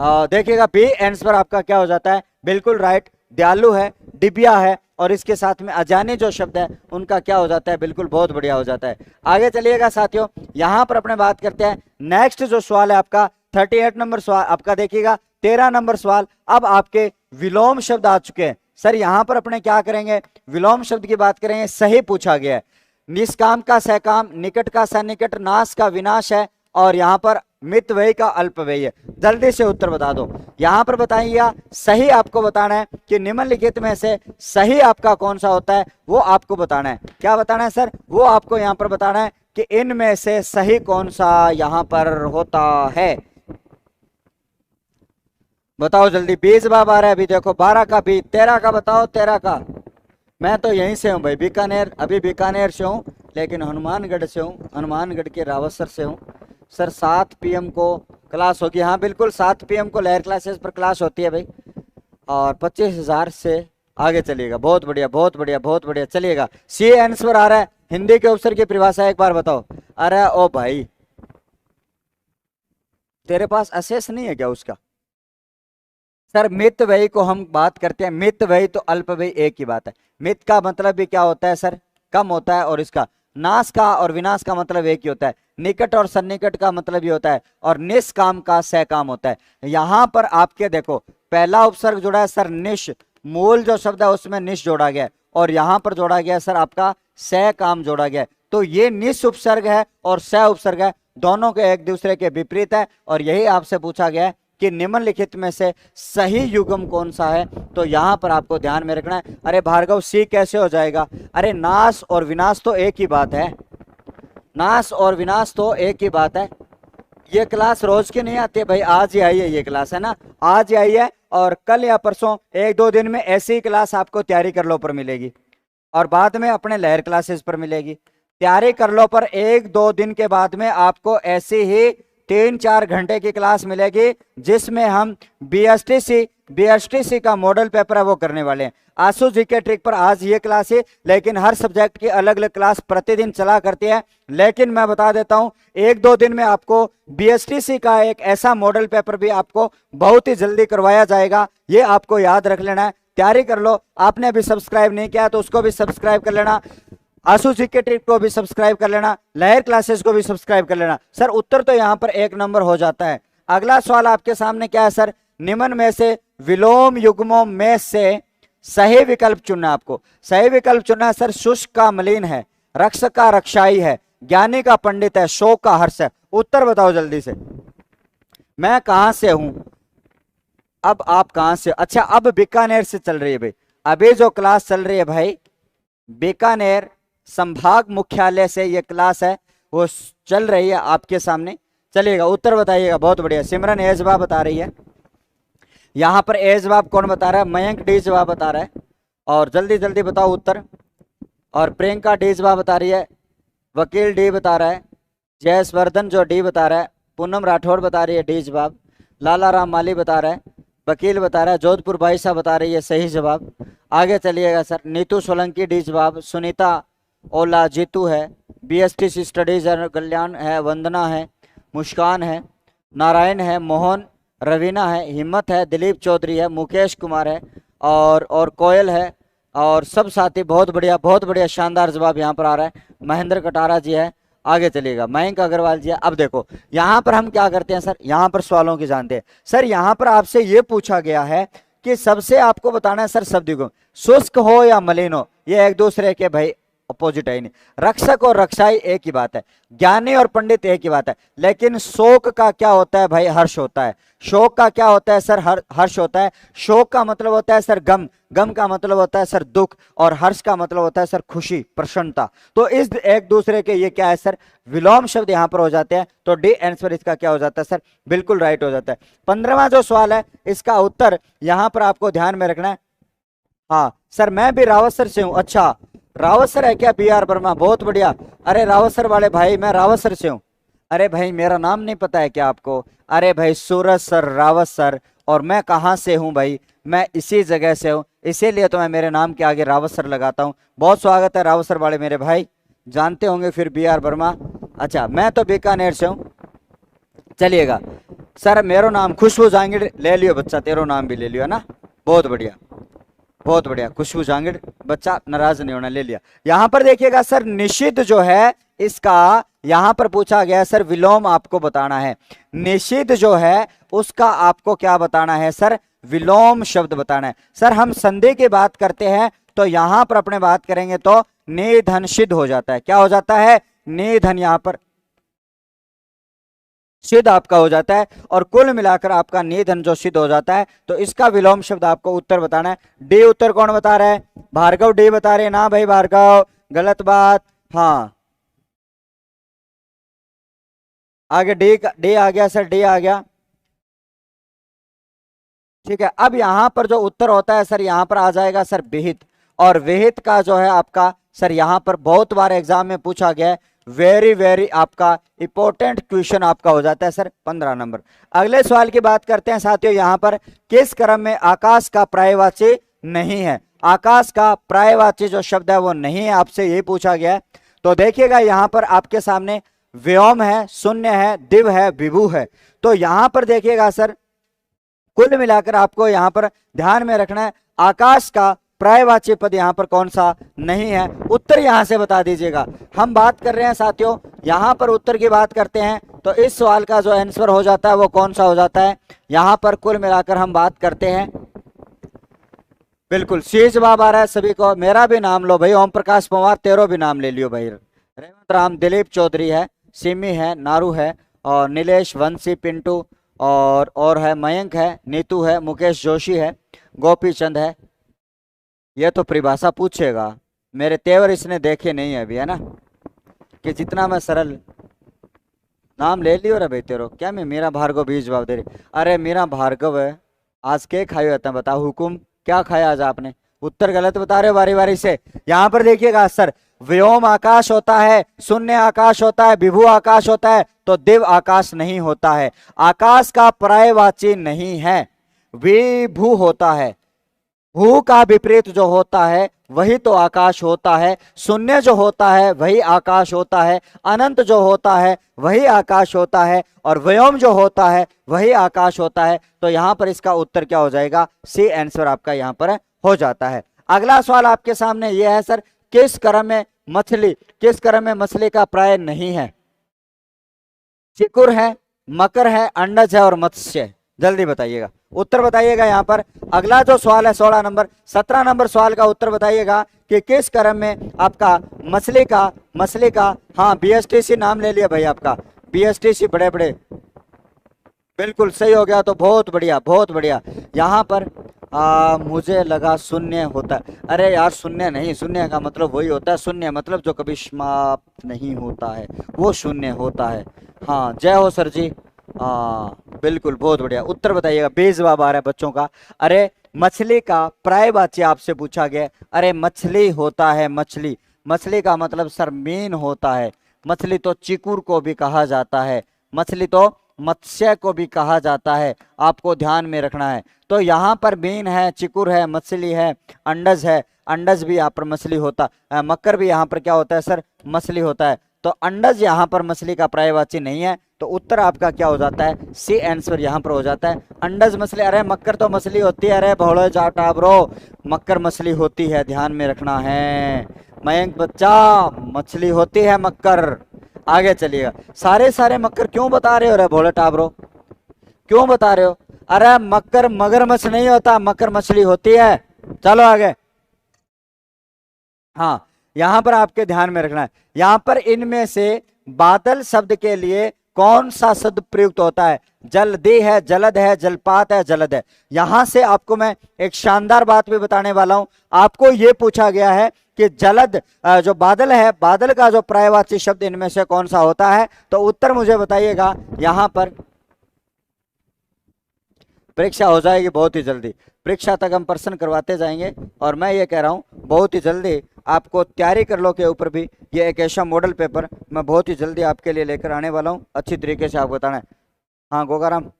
देखिएगा बी आंसर आपका क्या हो जाता है, बिल्कुल राइट, दयालु है, डिबिया है, और इसके साथ में अजाने जो शब्द है उनका क्या हो जाता है, बिल्कुल बहुत बढ़िया हो जाता है। आगे चलिएगा साथियों, यहां पर अपने बात करते हैं, नेक्स्ट जो सवाल है आपका 38 नंबर सवाल आपका, देखिएगा 13 नंबर सवाल। अब आपके विलोम शब्द आ चुके हैं सर, यहां पर अपने क्या करेंगे, विलोम शब्द की बात करेंगे। सही पूछा गया है, निष्काम का सहकाम, निकट का सन्निकट, नाश का विनाश है, और यहां पर मित व्यय का अल्प व्यय है। जल्दी से उत्तर बता दो, यहां पर बताइए, सही आपको बताना है कि निम्नलिखित में से सही आपका कौन सा होता है, वो आपको बताना है। क्या बताना है सर, वो आपको यहां पर बताना है कि इनमें से सही कौन सा यहां पर होता है, बताओ जल्दी। 20 बाब आ रहा है अभी, देखो 12 का भी, 13 का बताओ, 13 का। मैं तो यहीं से हूँ भाई, बीकानेर, अभी बीकानेर से हूँ, लेकिन हनुमानगढ़ से हूँ, हनुमानगढ़ के रावतसर से हूँ सर। 7 PM को क्लास होगी, हाँ बिल्कुल 7 PM को लहर क्लासेस पर क्लास होती है भाई, और 25,000 से आगे चलिएगा। बहुत बढ़िया, बहुत बढ़िया, बहुत बढ़िया, चलिएगा। सी आंसर आ रहा है, हिंदी के अवसर की परिभाषा एक बार बताओ। अरे ओ भाई, तेरे पास अशेष नहीं है क्या उसका सर? मित व्यय को हम बात करते हैं, मित व्यय तो अल्प व्यय एक ही बात है। मित का मतलब भी क्या होता है सर, कम होता है, और इसका नाश का और विनाश का मतलब एक ही होता है। निकट और सन्निकट का मतलब ये होता है, और निष्काम का सहकाम होता है। यहां पर आपके देखो पहला उपसर्ग जोड़ा है सर निश, मूल जो शब्द है उसमें निश जोड़ा गया है, और यहां पर जोड़ा गया सर आपका सहकाम जोड़ा गया है। तो ये निश उपसर्ग है और सह उपसर्ग है, दोनों के एक दूसरे के विपरीत है, और यही आपसे पूछा गया है कि निम्नलिखित में से सही युग्म कौन सा है, तो यहां पर आपको ध्यान में रखना है। अरे भार्गव सी कैसे हो जाएगा? अरे नाश और विनाश तो एक ही बात है, नाश और विनाश तो एक ही बात है। ये क्लास रोज की नहीं आती है भाई, आज ही आई है ये क्लास, है ना, आज ही आई है, और कल या परसों 1-2 दिन में ऐसी क्लास आपको तैयारी कर लो पर मिलेगी, और बाद में अपने लहर क्लासेस पर मिलेगी। तैयारी कर लो पर 1-2 दिन के बाद में आपको ऐसी ही 3-4 घंटे की क्लास मिलेगी, जिसमें हम बीएसटीसी का मॉडल पेपर है वो करने वाले हैं। आंसू जीके ट्रिक पर आज ये क्लास है, लेकिन हर सब्जेक्ट की अलग अलग क्लास प्रतिदिन चला करती है। लेकिन मैं बता देता हूं 1-2 दिन में आपको बीएसटीसी का एक ऐसा मॉडल पेपर भी आपको बहुत ही जल्दी करवाया जाएगा, ये आपको याद रख लेना है। तैयारी कर लो। आपने अभी सब्सक्राइब नहीं किया तो उसको भी सब्सक्राइब कर लेना, आंसू जीके ट्रिक को भी सब्सक्राइब कर लेना, लहर क्लासेस को भी सब्सक्राइब कर लेना। सर उत्तर तो यहां पर 1 नंबर हो जाता है। अगला सवाल आपके सामने क्या है सर? निम्न में से विलोम युग्मों में से सही विकल्प चुनना। आपको सही विकल्प चुनना है सर। शुष्क का मलिन है, रक्षक का रक्षाई है, ज्ञानी का पंडित है, शोक का हर्ष है। उत्तर बताओ जल्दी से। मैं कहां से हूं? अब आप कहां से? अच्छा, अब बीकानेर से चल रही है भाई, अभी जो क्लास चल रही है भाई, बीकानेर संभाग मुख्यालय से ये क्लास है वो चल रही है आपके सामने। चलिएगा, उत्तर बताइएगा। बहुत बढ़िया, सिमरन ए जवाब बता रही है। यहां पर ए जवाब कौन बता रहा है? मयंक डी जवाब बता रहा है, और जल्दी जल्दी बताओ उत्तर। और प्रियंका डी जवाब बता रही है, वकील डी बता रहा है, जयवर्धन जो डी बता रहा है, पूनम राठौड़ बता रही है डी जवाब, लाला राम माली बता रहा है, वकील बता रहा है, जोधपुर भाई साहब बता रही है सही जवाब। आगे चलिएगा सर। नीतू सोलंकी डी जवाब, सुनीता ओला जीतू है, बीएसटीसी स्टडीज कल्याण है, वंदना है, मुस्कान है, नारायण है, मोहन, रवीना है, हिम्मत है, दिलीप चौधरी है, मुकेश कुमार है, और कोयल है, और सब साथी। बहुत बढ़िया शानदार जवाब यहाँ पर आ रहा है। महेंद्र कटारा जी है। आगे चलिएगा, मयंक अग्रवाल जी है। अब देखो यहाँ पर हम क्या करते हैं सर, यहाँ पर सवालों की जानते हैं सर। यहाँ पर आपसे ये पूछा गया है कि सबसे आपको बताना है सर शब्द को, शुष्क हो या मलिन हो, ये एक दूसरे के भाई अपोजिट है ही नहीं। रक्षक और रक्षाई एक ही बात है, ज्ञानी और पंडित एक ही बात है। लेकिन शोक का क्या होता है भाई? हर्ष होता है। शोक का क्या होता है सर? हर्ष होता है। शोक का मतलब होता है सर गम, गम का मतलब होता है सर दुख, और हर्ष का मतलब होता है सर खुशी, प्रसन्नता। तो इस एक दूसरे के ये क्या है सर? विलोम शब्द यहां पर हो जाते हैं। तो डी आंसर इसका क्या हो जाता है सर? बिल्कुल राइट हो जाता है। 15वां जो सवाल है इसका उत्तर यहां पर आपको ध्यान में रखना है। हाँ सर, मैं भी रावतसर से हूं। अच्छा, रावतसर है क्या? BR वर्मा, बहुत बढ़िया। अरे रावतसर वाले भाई, मैं रावतसर से हूं। अरे भाई मेरा नाम नहीं पता है क्या आपको? अरे भाई सूरज सर, रावत सर। और मैं कहां से हूं भाई? मैं इसी जगह से हूं, इसीलिए तो मैं मेरे नाम के आगे रावत सर लगाता हूं। बहुत स्वागत है रावत सर वाले मेरे भाई, जानते होंगे फिर BR वर्मा। अच्छा, मैं तो बीकानेर से हूं। चलिएगा सर, मेरो नाम खुशबू जहांगीर ले लियो बच्चा, तेरो नाम भी ले लियो ना। बहुत बढ़िया, बहुत बढ़िया, खुशबू जहांगीर, बच्चा नाराज नहीं होना, ले लिया। यहां पर देखिएगा सर, निषिद्ध जो है इसका यहां पर पूछा गया सर, विलोम आपको बताना है। निषिद्ध जो है उसका आपको क्या बताना है सर? विलोम शब्द बताना है। सर हम संधि की बात करते हैं तो यहां पर अपने बात करेंगे तो निधन सिद्ध हो जाता है। क्या हो जाता है? निधन यहां पर सिद्ध आपका हो जाता है, और कुल मिलाकर आपका निधन जो सिद्ध हो जाता है, तो इसका विलोम शब्द आपको उत्तर बताना है। डी उत्तर कौन बता रहा है? भार्गव डी बता रहे हैं ना भाई, भार्गव गलत बात। हाँ आगे डी आ गया सर, डी आ गया। ठीक है, अब यहां पर जो उत्तर होता है सर, यहां पर आ जाएगा सर विहित। और विहित का जो है आपका सर यहां पर बहुत बार एग्जाम में पूछा गया है, वेरी आपका इंपॉर्टेंट क्वेश्चन आपका हो जाता है सर 15 नंबर। अगले सवाल की बात करते हैं साथियों। यहां पर किस क्रम में आकाश का पर्यायवाची नहीं है? आकाश का पर्यायवाची जो शब्द है वो नहीं है, आपसे यही पूछा गया है। तो देखिएगा यहां पर आपके सामने व्योम है, शून्य है, दिव है, विभु है। तो यहां पर देखिएगा सर, कुल मिलाकर आपको यहां पर ध्यान में रखना है, आकाश का पर्यायवाची पद यहां पर कौन सा नहीं है? उत्तर यहां से बता दीजिएगा। हम बात कर रहे हैं साथियों, यहां पर उत्तर की बात करते हैं तो इस सवाल का जो आंसर हो जाता है वो कौन सा हो जाता है? यहां पर कुल मिलाकर हम बात करते हैं, बिल्कुल सी जवाब आ रहा है सभी को। मेरा भी नाम लो भाई, ओम प्रकाश पवार, तेरो भी नाम ले लियो भाई। रेवंत राम, दिलीप चौधरी है, सिमी है, नारू है, और नीलेश, वंशी, पिंटू, और है मयंक है, नीतू है, मुकेश जोशी है, गोपी चंद है। ये तो परिभाषा पूछेगा, मेरे तेवर इसने देखे नहीं है अभी, है ना, कि जितना मैं सरल नाम ले लियो रे भाई तेरो। क्या मैं मीरा भार्गव भी जवाब दे रही। अरे मीरा भार्गव है, आज के खाए होता है बताओ, हुकुम क्या खाया आज आपने? उत्तर गलत बता रहे हो बारी बारी से। यहां पर देखिएगा सर, व्योम आकाश होता है, शून्य आकाश होता है, विभु आकाश होता है, तो दिव्य आकाश नहीं होता है। आकाश का पर्यायवाची नहीं है, विभू होता है। भू का विपरीत जो होता है वही तो आकाश होता है। शून्य जो होता है वही आकाश होता है। अनंत जो होता है वही आकाश होता है। और व्योम जो होता है वही आकाश होता है। तो यहां पर इसका उत्तर क्या हो जाएगा? सी आंसर आपका यहां पर हो जाता है। अगला सवाल आपके सामने यह है सर, किस क्रम में मछली, किस क्रम में मछली का प्राय नहीं है? चिकुर है, मकर है, अंडज है और मत्स्य है। जल्दी बताइएगा, उत्तर बताइएगा। यहां पर अगला जो सवाल है 16 नंबर, 17 नंबर सवाल का उत्तर बताइएगा कि किस क्रम में आपका मछली का हाँ बीएसटीसी नाम ले लिया भाई आपका, बीएसटीसी बड़े बड़े, बिल्कुल सही हो गया। तो बहुत बढ़िया बहुत बढ़िया। यहाँ पर मुझे लगा शून्य होता है। अरे यार शून्य नहीं, शून्य का मतलब वही होता है, शून्य मतलब जो कभी समाप्त नहीं होता है वो शून्य होता है। हाँ जय हो सर जी। बिल्कुल बहुत बढ़िया। उत्तर बताइएगा, बेजवाब आ रहा है बच्चों का। अरे मछली का पर्यायवाची आपसे पूछा गया। अरे मछली होता है मछली, मछली का मतलब सर मीन होता है। मछली तो चिकुर को भी कहा जाता है, मछली तो मत्स्य को भी कहा जाता है, आपको ध्यान में रखना है। तो यहाँ पर मीन है, चिकुर है, मछली है, अंडज है, अंडज भी यहाँ पर मछली होता है, मकर भी यहाँ पर क्या होता है सर? मछली होता है। तो अंडज यहाँ पर मछली का पर्यायवाची नहीं है। तो उत्तर आपका क्या हो जाता है? सी आंसर यहाँ पर हो जाता है, अंडज मछली। अरे मकर तो मछली होती है, अरे भोले जाटा ब्रो, मकर मछली होती है, ध्यान में रखना है। मयंक बच्चा, मछली होती है मकर। आगे चलिएगा। सारे सारे मक्कर क्यों बता रहे हो रे भोले टाबरो, क्यों बता रहे हो? अरे मक्कर मगरमच्छ नहीं होता, मकर मछली होती है। चलो आगे। हाँ यहां पर आपके ध्यान में रखना है, यहां पर इनमें से बादल शब्द के लिए कौन सा शब्द प्रयुक्त होता है? जलदि है, जलद है, जलपात है, जलद है। यहां से आपको मैं एक शानदार बात भी बताने वाला हूं। आपको यह पूछा गया है कि जलद जो बादल है, बादल का जो पर्यायवाची शब्द इनमें से कौन सा होता है? तो उत्तर मुझे बताइएगा। यहां पर परीक्षा हो जाएगी बहुत ही जल्दी, परीक्षा तक हम प्रश्न करवाते जाएंगे। और मैं ये कह रहा हूं बहुत ही जल्दी आपको तैयारी कर लो के ऊपर भी ये एक ऐसा मॉडल पेपर मैं बहुत ही जल्दी आपके लिए लेकर आने वाला हूं, अच्छी तरीके से आपको बताना है। हाँ गोगाराम,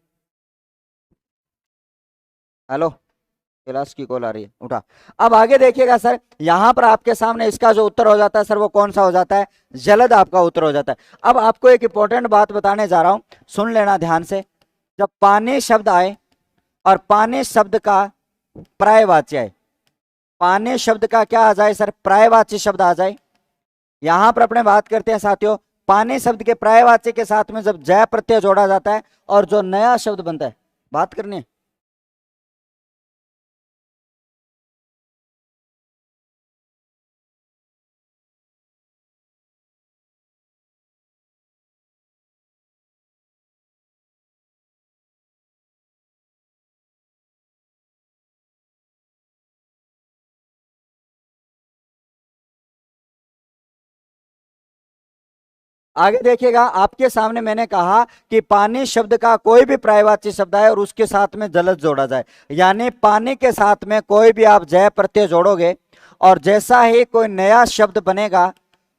हेलो, क्लास की कॉल आ रही है, उठा। अब आगे देखिएगा सर, यहां पर आपके सामने इसका जो उत्तर हो जाता है सर वो कौन सा हो जाता है? जलद आपका उत्तर हो जाता है। अब आपको एक इंपॉर्टेंट बात बताने जा रहा हूं, सुन लेना ध्यान से। जब पानी शब्द आए और पानी शब्द का पर्यायवाची आए, पानी शब्द का क्या आ जाए सर? पर्यायवाची शब्द आ जाए। यहां पर अपने बात करते हैं साथियों, पानी शब्द के पर्यायवाची के साथ में जब जय प्रत्यय जोड़ा जाता है और जो नया शब्द बनता है, बात करनी है। आगे देखिएगा, आपके सामने मैंने कहा कि पानी शब्द का कोई भी पर्यायवाची शब्द है और उसके साथ में जलद जोड़ा जाए, यानी पानी के साथ में कोई भी आप जय प्रत्यय जोड़ोगे और जैसा ही कोई नया शब्द बनेगा,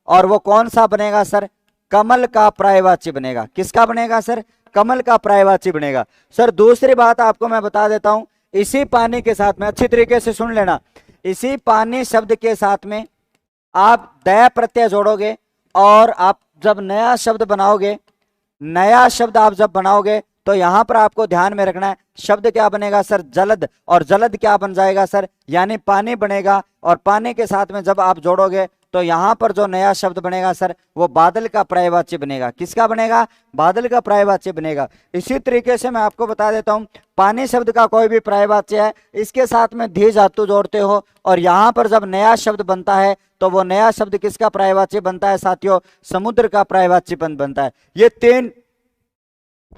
और वो कौन सा बनेगा सर? कमल का पर्यायवाची बनेगा। किसका बनेगा सर? कमल का पर्यायवाची बनेगा। सर दूसरी बात आपको मैं बता देता हूं, इसी पानी के साथ में अच्छी तरीके से सुन लेना, इसी पानी शब्द के साथ में आप दया प्रत्यय जोड़ोगे और आप जब नया शब्द बनाओगे, नया शब्द आप जब बनाओगे तो यहां पर आपको ध्यान में रखना है, शब्द क्या बनेगा सर? जलद। और जलद क्या बन जाएगा सर? यानी पानी बनेगा। और पानी के साथ में जब आप जोड़ोगे तो यहां पर जो नया शब्द बनेगा सर वो बादल का पर्यायवाची बनेगा। किसका बनेगा? बादल का पर्यायवाची बनेगा। इसी तरीके से मैं आपको बता देता हूं, पानी शब्द का कोई भी पर्यायवाची है, इसके साथ में धी धातु जोड़ते हो और यहां पर जब नया शब्द बनता है तो वो नया शब्द किसका पर्यायवाची बनता है साथियों? समुद्र का पर्यायवाची बनता है। ये तीन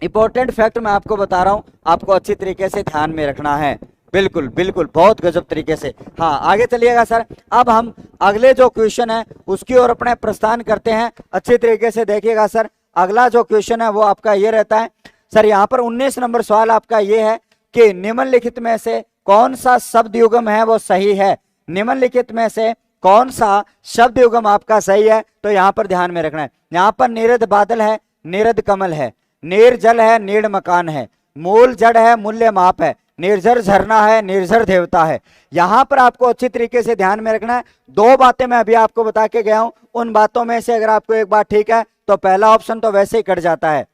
इंपॉर्टेंट फैक्ट मैं आपको बता रहा हूं, आपको अच्छी तरीके से ध्यान में रखना है। बिल्कुल बिल्कुल, बहुत गजब तरीके से। हाँ आगे चलिएगा सर। अब हम अगले जो क्वेश्चन है उसकी ओर अपने प्रस्थान करते हैं। अच्छी तरीके से देखिएगा सर, अगला जो क्वेश्चन है वो आपका ये रहता है सर, यहाँ पर 19 नंबर सवाल आपका ये है कि निम्नलिखित में से कौन सा शब्द युग्म है वो सही है। निम्नलिखित में से कौन सा शब्द युग्म आपका सही है, तो यहाँ पर ध्यान में रखना है। यहाँ पर नीरद बादल है, नीरद कमल है, नीर जल है, नीड़ मकान है, मूल जड़ है, मूल्य माप है, निर्जर झरना है, निर्जर देवता है। यहां पर आपको अच्छी तरीके से ध्यान में रखना है। दो बातें मैं अभी आपको बता के गया हूं, उन बातों में से अगर आपको एक बात ठीक है तो पहला ऑप्शन तो वैसे ही कट जाता है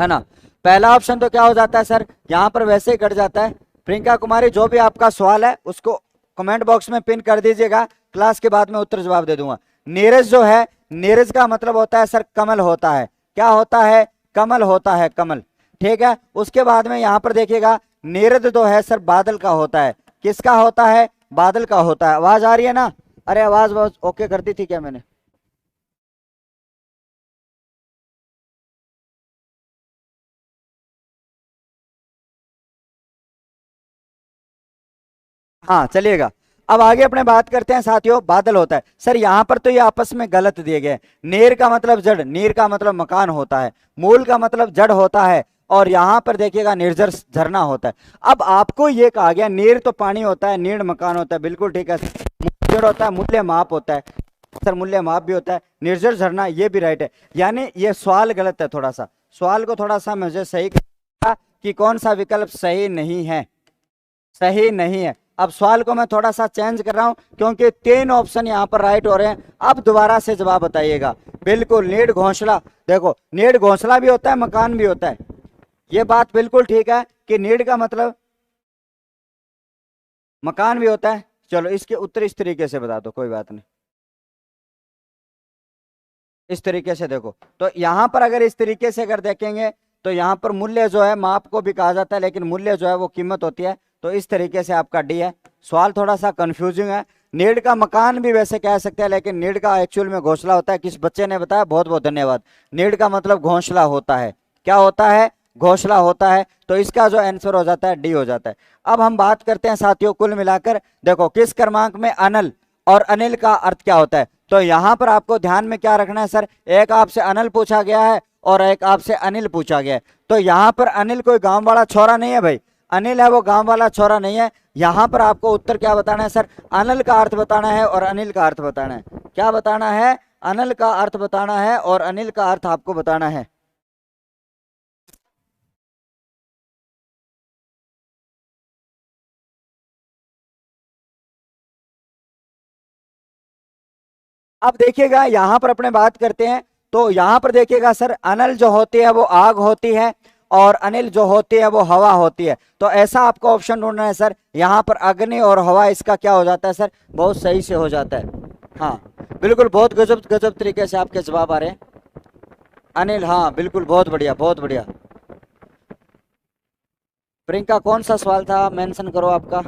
ना। पहला ऑप्शन तो क्या हो जाता है सर, यहां पर वैसे ही कट जाता है। प्रियंका कुमारी, जो भी आपका सवाल है उसको कमेंट बॉक्स में पिन कर दीजिएगा, क्लास के बाद में उत्तर जवाब दे दूंगा। नीरज जो है, नीरज का मतलब होता है सर कमल होता है। क्या होता है? कमल होता है, कमल। ठीक है, उसके बाद में यहां पर देखिएगा नीरद जो है सर बादल का होता है। किसका होता है? बादल का होता है। आवाज आ रही है ना? अरे आवाज बहुत ओके कर दी थी क्या मैंने? हाँ चलिएगा, अब आगे अपने बात करते हैं साथियों। बादल होता है सर, यहां पर तो ये आपस में गलत दिए गए। नीर का मतलब जड़, नीर का मतलब मकान होता है, मूल का मतलब जड़ होता है, और यहां पर देखिएगा निर्जर झरना होता है। अब आपको ये कहा गया नीर तो पानी होता है, नीर मकान होता है, बिल्कुल ठीक है। जड़ होता है, मूल्य माप होता है सर, मूल्य माप भी होता है, निर्जर झरना ये भी राइट है। यानी ये सवाल गलत है, थोड़ा सा सवाल को थोड़ा सा मुझे सही करना कि कौन सा विकल्प सही नहीं है, सही नहीं है। अब सवाल को मैं थोड़ा सा चेंज कर रहा हूं क्योंकि 3 ऑप्शन यहां पर राइट हो रहे हैं। अब दोबारा से जवाब बताइएगा। बिल्कुल, नीड घोंसला, देखो नीड घोंसला भी होता है, मकान भी होता है, ये बात बिल्कुल ठीक है कि नीड का मतलब मकान भी होता है। चलो इसके उत्तर इस तरीके से बता दो, कोई बात नहीं। इस तरीके से देखो, तो यहां पर अगर इस तरीके से अगर देखेंगे तो यहां पर मूल्य जो है माप को भी कहा जाता है, लेकिन मूल्य जो है वो कीमत होती है। तो इस तरीके से आपका डी है। सवाल थोड़ा सा कंफ्यूजिंग है। नीड का मकान भी वैसे कह सकते हैं, लेकिन नीड का एक्चुअल में घोंसला होता है। किस बच्चे ने बताया, बहुत बहुत धन्यवाद। नीड का मतलब घोंसला होता है। क्या होता है? घोंसला होता है। तो इसका जो आंसर हो जाता है डी हो जाता है। अब हम बात करते हैं साथियों, कुल मिलाकर देखो किस क्रमांक में अनल और अनिल का अर्थ क्या होता है। तो यहां पर आपको ध्यान में क्या रखना है सर, एक आपसे अनिल पूछा गया है और एक आपसे अनिल पूछा गया है। तो यहां पर अनिल कोई गांव वाला छोरा नहीं है भाई, अनिल है वो गांव वाला छोरा नहीं है। यहां पर आपको उत्तर क्या बताना है सर, अनिल का अर्थ बताना है और अनिल का अर्थ बताना है। क्या बताना है? अनिल का अर्थ बताना है और अनिल का अर्थ आपको बताना है। अब देखिएगा यहां पर अपने बात करते हैं, तो यहां पर देखिएगा सर अनल जो होती है वो आग होती है और अनिल जो होती है वो हवा होती है। तो ऐसा आपको ऑप्शन ढूंढना है सर, यहां पर अग्नि और हवा इसका क्या हो जाता है सर, बहुत सही से हो जाता है। हाँ बिल्कुल, बहुत गजब गजब तरीके से आपके जवाब आ रहे हैं। अनिल, हाँ बिल्कुल, बहुत बढ़िया बहुत बढ़िया। प्रियंका कौन सा सवाल था, मेंशन करो आपका।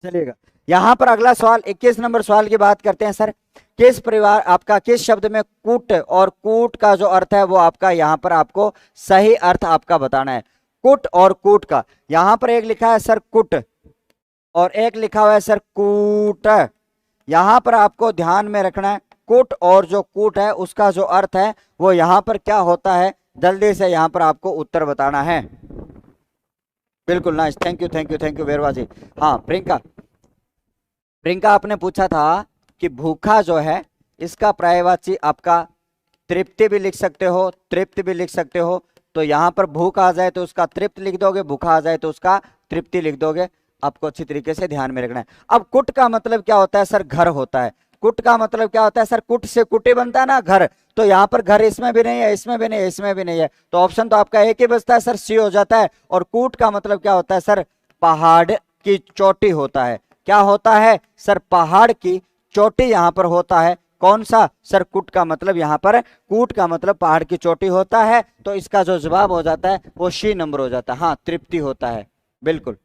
चलिएगा, यहां पर अगला सवाल 21 नंबर सवाल की बात करते हैं सर। किस परिवार आपका, किस शब्द में कूट और कूट का जो अर्थ है वो आपका यहां पर आपको सही अर्थ आपका बताना है। कुट और कूट का, यहां पर एक लिखा है सर कुट और एक लिखा हुआ है सर कूट। यहां पर आपको ध्यान में रखना है कुट और जो कूट है उसका जो अर्थ है वो यहां पर क्या होता है, जल्दी से यहां पर आपको उत्तर बताना है। बिल्कुल nice, thank you thank you thank you Verwa ji. हाँ प्रियंका, प्रियंका आपने पूछा था कि भूखा जो है इसका पर्यायवाची आपका तृप्ति भी लिख सकते हो, तृप्त भी लिख सकते हो। तो यहां पर भूख आ जाए तो उसका तृप्त लिख दोगे, भूखा आ जाए तो उसका तृप्ति लिख दोगे। आपको अच्छी तरीके से ध्यान में रखना है। अब कुट का मतलब क्या होता है सर, घर होता है। कुट का मतलब क्या होता है सर, कुट से कुटी बनता है ना घर। तो यहाँ पर घर इसमें भी नहीं है, इसमें भी नहीं है, इसमें भी नहीं है। तो ऑप्शन तो आपका एक ही बचता है सर, सी हो जाता है। और कूट का मतलब क्या होता है सर, पहाड़ की चोटी होता है। क्या होता है सर, पहाड़ की चोटी यहां पर होता है। कौन सा सर, कुट का मतलब यहां पर, कूट का मतलब पहाड़ की चोटी होता है। तो इसका जो जवाब हो जाता है वो सी नंबर हो जाता है। हाँ तृप्ति होता है, बिल्कुल।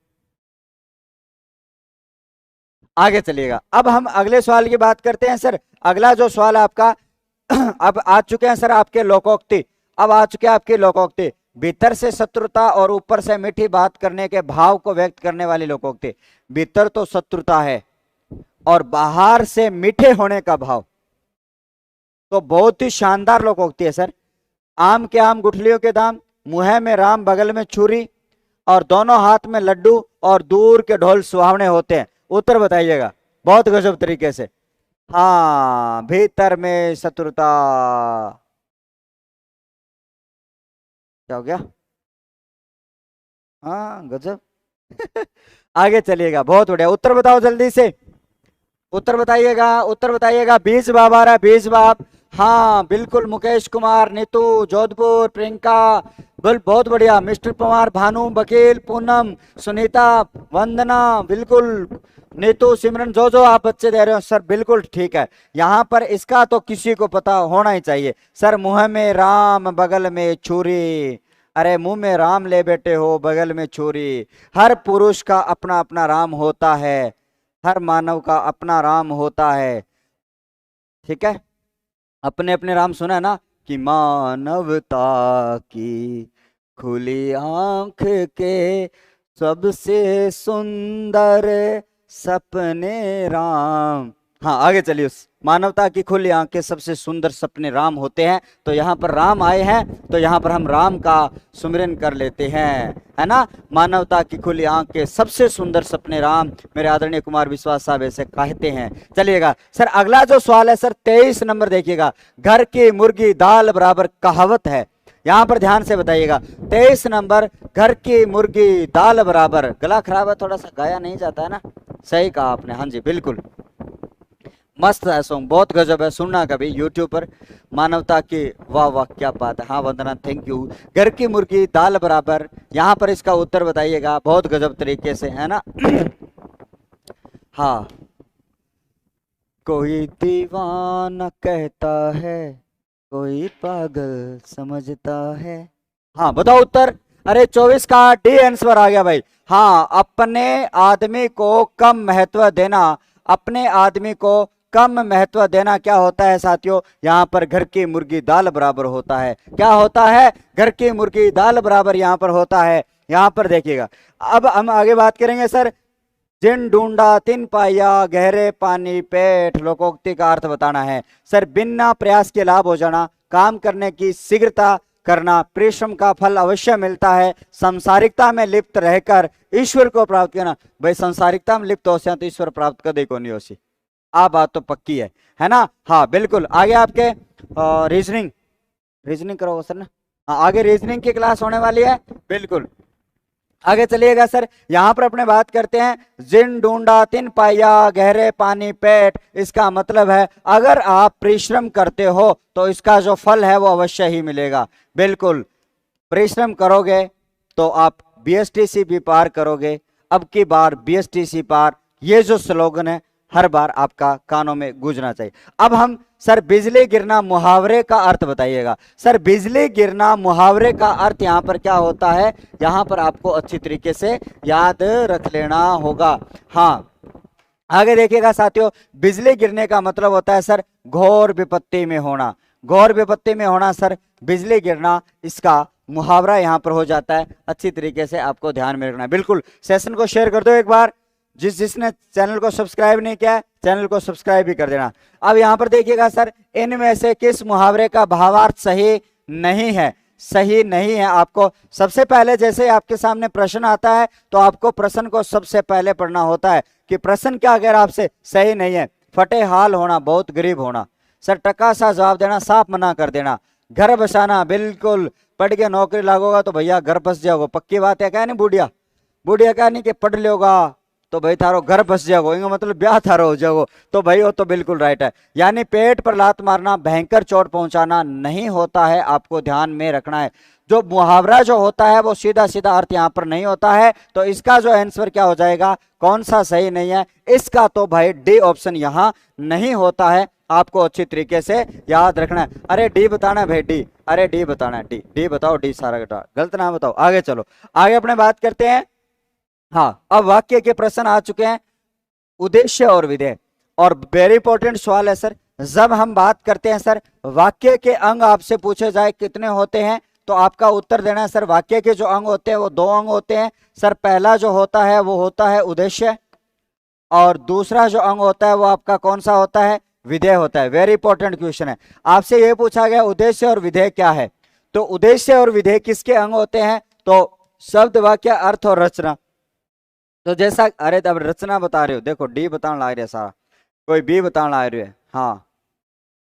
आगे चलिएगा, अब हम अगले सवाल की बात करते हैं सर। अगला जो सवाल आपका अब आ चुके हैं सर आपके लोकोक्ति। अब आ चुके आपके लोकोक्ति, भीतर से शत्रुता और ऊपर से मीठी बात करने के भाव को व्यक्त करने वाली लोकोक्ति। भीतर तो शत्रुता है और बाहर से मीठे होने का भाव, तो बहुत ही शानदार लोकोक्ति है सर। आम के आम गुठलियों के दाम, मुंह में राम बगल में छुरी, और दोनों हाथ में लड्डू, और दूर के ढोल सुहावने होते हैं। उत्तर बताइएगा बहुत गजब तरीके से। हाँ, भीतर में शत्रुता। क्या हो गया? हाँ गजब। आगे चलिएगा, बहुत बढ़िया। उत्तर बताओ जल्दी से, उत्तर बताइएगा, उत्तर बताइएगा। बीज बाब आ रहा है, बीज बाब। हाँ बिल्कुल, मुकेश कुमार, नीतू, जोधपुर, प्रियंका, बहुत बढ़िया। मिस्टर पवार, भानु, वकील, पूनम, सुनीता, वंदना, बिल्कुल। नीतू, सिमरन, जो आप बच्चे दे रहे हो सर, बिल्कुल ठीक है। यहाँ पर इसका तो किसी को पता होना ही चाहिए सर। मुंह में राम बगल में छुरी, अरे मुंह में राम ले बैठे हो, बगल में छुरी। हर पुरुष का अपना अपना राम होता है, हर मानव का अपना राम होता है, ठीक है। अपने अपने राम सुना है ना, कि मानवता की खुली आंख के सबसे सुंदर सपने राम। हाँ आगे चलिए। उस मानवता की खुली आंख के सबसे सुंदर सपने राम होते हैं, तो यहाँ पर राम आए हैं, तो यहाँ पर हम राम का सुमिरन कर लेते हैं, है ना। मानवता की खुली आंख के सबसे सुंदर सपने राम, मेरे आदरणीय कुमार विश्वास साहब ऐसे कहते हैं। चलिएगा सर, अगला जो सवाल है सर 23 नंबर देखिएगा। घर की मुर्गी दाल बराबर कहावत है, यहाँ पर ध्यान से बताइएगा। 23 नंबर, घर की मुर्गी दाल बराबर। गला खराब है थोड़ा सा, गाया नहीं जाता है ना। सही कहा आपने, हाँ जी बिल्कुल, मस्त है सॉन्ग, बहुत गजब है, सुनना कभी यूट्यूब पर। मानवता की, वाह वाह क्या बात है। हाँ वंदना, थैंक यू। घर की मुर्गी दाल बराबर, यहाँ पर इसका उत्तर बताइएगा बहुत गजब तरीके से, है ना। हाँ, कोई दीवाना कहता है, कोई पागल समझता है। हाँ बताओ उत्तर। अरे 24 का डी आंसर आ गया भाई। हाँ, अपने आदमी को कम महत्व देना, अपने आदमी को कम महत्व देना क्या होता है साथियों, यहाँ पर घर की मुर्गी दाल बराबर होता है। क्या होता है? घर की मुर्गी दाल बराबर यहाँ पर होता है। यहाँ पर देखिएगा, अब हम आगे बात करेंगे सर। जिन ढूंढा तिन पाया, गहरे पानी पेट, लोकोक्ति का अर्थ बताना है सर। बिना प्रयास के लाभ हो जाना, काम करने की शीघ्रता करना, परिश्रम का फल अवश्य मिलता है, संसारिकता में लिप्त रहकर ईश्वर को प्राप्त करना। भाई संसारिकता में लिप्त हो तो ईश्वर प्राप्त कदे को नहीं हो, आ बात तो पक्की है ना। हाँ बिल्कुल। आगे आपके रीजनिंग, रीजनिंग करोगे सर ना। हाँ आगे रीजनिंग की क्लास होने वाली है, बिल्कुल आगे चलिएगा सर। यहां पर अपने बात करते हैं, जिन ढूंढा तिन पाया, गहरे पानी पेट। इसका मतलब है अगर आप परिश्रम करते हो तो इसका जो फल है वो अवश्य ही मिलेगा। बिल्कुल, परिश्रम करोगे तो आप बीएसटीसी भी पार करोगे। अब की बार बीएसटीसी पार, ये जो स्लोगन है हर बार आपका कानों में गूंजना चाहिए। अब हम सर बिजली गिरना मुहावरे का अर्थ बताइएगा। सर बिजली गिरना मुहावरे का अर्थ यहाँ पर क्या होता है, यहाँ पर आपको अच्छी तरीके से याद रख लेना होगा। हाँ आगे देखिएगा साथियों, बिजली गिरने का मतलब होता है सर घोर विपत्ति में होना। घोर विपत्ति में होना सर बिजली गिरना, इसका मुहावरा यहाँ पर हो जाता है। अच्छी तरीके से आपको ध्यान में रखना है। बिल्कुल, सेशन को शेयर कर दो एक बार। जिसने चैनल को सब्सक्राइब नहीं किया, चैनल को सब्सक्राइब भी कर देना। अब यहां पर देखिएगा सर, इनमें से किस मुहावरे का भावार्थ सही नहीं है? सही नहीं है। आपको सबसे पहले जैसे आपके सामने प्रश्न आता है तो आपको प्रश्न को सबसे पहले पढ़ना होता है कि प्रश्न क्या अगर आपसे सही नहीं है। फटे हाल होना, बहुत गरीब होना, सर टका सा जवाब देना, साफ मना कर देना। घर बसाना, बिल्कुल पढ़ के नौकरी लागोगा तो भैया घर बस जाओगे, पक्की बात है। क्या नहीं बुढ़िया, बुढ़िया क्या नहीं कि पढ़ लोगा तो भाई थारो घर बस जाओगे, इनका मतलब ब्याह थारो हो जाओगे, तो भाई वो तो बिल्कुल राइट है। यानी पेट पर लात मारना, भयंकर चोट पहुंचाना नहीं होता है, आपको ध्यान में रखना है। जो मुहावरा जो होता है वो सीधा सीधा अर्थ यहाँ पर नहीं होता है। तो इसका जो आंसर क्या हो जाएगा, कौन सा सही नहीं है? इसका तो भाई डी ऑप्शन यहाँ नहीं होता है, आपको अच्छी तरीके से याद रखना है। अरे डी बताना है भाई, डी, अरे डी बताना है, डी डी बताओ, डी सारा गलत ना बताओ। आगे चलो, आगे अपने बात करते हैं। हाँ अब वाक्य के प्रश्न आ चुके हैं, उद्देश्य और विधेय। और वेरी इंपॉर्टेंट सवाल है सर, जब हम बात करते हैं सर वाक्य के अंग आपसे पूछे जाए कितने होते हैं, तो आपका उत्तर देना है सर वाक्य के जो अंग होते हैं वो 2 अंग होते हैं सर। पहला जो होता है वो होता है उद्देश्य, और दूसरा जो अंग होता है वो आपका कौन सा होता है, विधेय होता है। वेरी इंपॉर्टेंट क्वेश्चन है, आपसे ये पूछा गया उद्देश्य और विधेय क्या है, तो उद्देश्य और विधेय किसके अंग होते हैं, तो शब्द, वाक्य, अर्थ और रचना। तो जैसा, अरे तब रचना बता रहे हो, देखो डी बताना ला रहे सारा, कोई बी बताना ला रहे है। हाँ,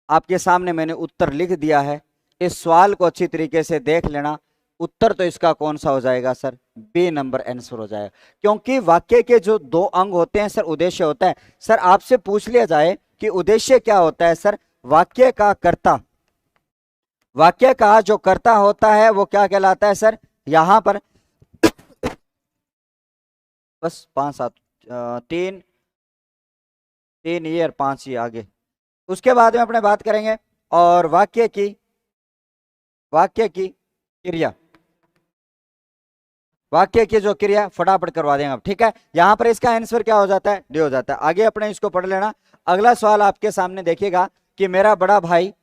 आपके सामने मैंने उत्तर लिख दिया है, इस सवाल को अच्छी तरीके से देख लेना। उत्तर तो इसका कौन सा हो जाएगा सर, बी नंबर आंसर हो जाएगा, क्योंकि वाक्य के जो 2 अंग होते हैं सर उद्देश्य होता है। सर आपसे पूछ लिया जाए कि उद्देश्य क्या होता है, सर वाक्य का कर्ता, वाक्य का जो कर्ता होता है वो क्या कहलाता है सर, यहां पर बस 5 7 3 ये और 5 ये आगे, उसके बाद में अपने बात करेंगे। और वाक्य की क्रिया, वाक्य की जो क्रिया फटाफट करवा देंगे, ठीक है। यहां पर इसका आंसर क्या हो जाता है, डी हो जाता है। आगे अपने इसको पढ़ लेना। अगला सवाल आपके सामने देखिएगा कि मेरा बड़ा भाई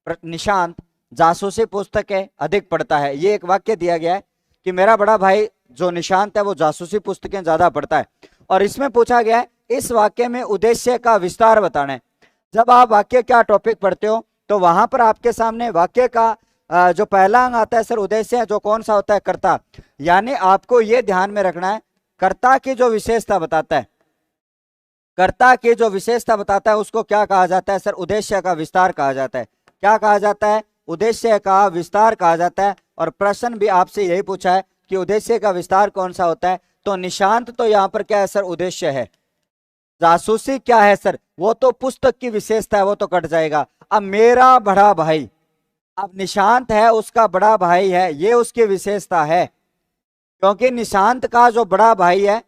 निशांत जासूसी पुस्तकें अधिक पढ़ता है। ये एक वाक्य दिया गया है कि मेरा बड़ा भाई जो निशांत है वो जासूसी पुस्तकें ज्यादा पढ़ता है, और इसमें पूछा गया है इस वाक्य में उद्देश्य का विस्तार बताना है। जब आप वाक्य का टॉपिक पढ़ते हो तो वहां पर आपके सामने वाक्य का जो पहला अंग आता है सर उद्देश्य है, जो कौन सा होता है, कर्ता। यानी आपको यह ध्यान में रखना है, कर्ता की जो विशेषता बताता है, कर्ता की जो विशेषता बताता है उसको क्या कहा जाता है सर, उद्देश्य का विस्तार कहा जाता है। क्या कहा जाता है, उद्देश्य का विस्तार कहा जाता है। और प्रश्न भी आपसे यही पूछा है कि उद्देश्य का विस्तार कौन सा होता है, तो निशांत तो यहाँ पर क्या है सर, उद्देश्य है। जासूसी क्या है सर, वो तो पुस्तक की विशेषता है, वो तो कट जाएगा। अब मेरा बड़ा भाई, अब निशांत है उसका बड़ा भाई है, ये उसकी विशेषता है, क्योंकि निशांत का जो बड़ा भाई है,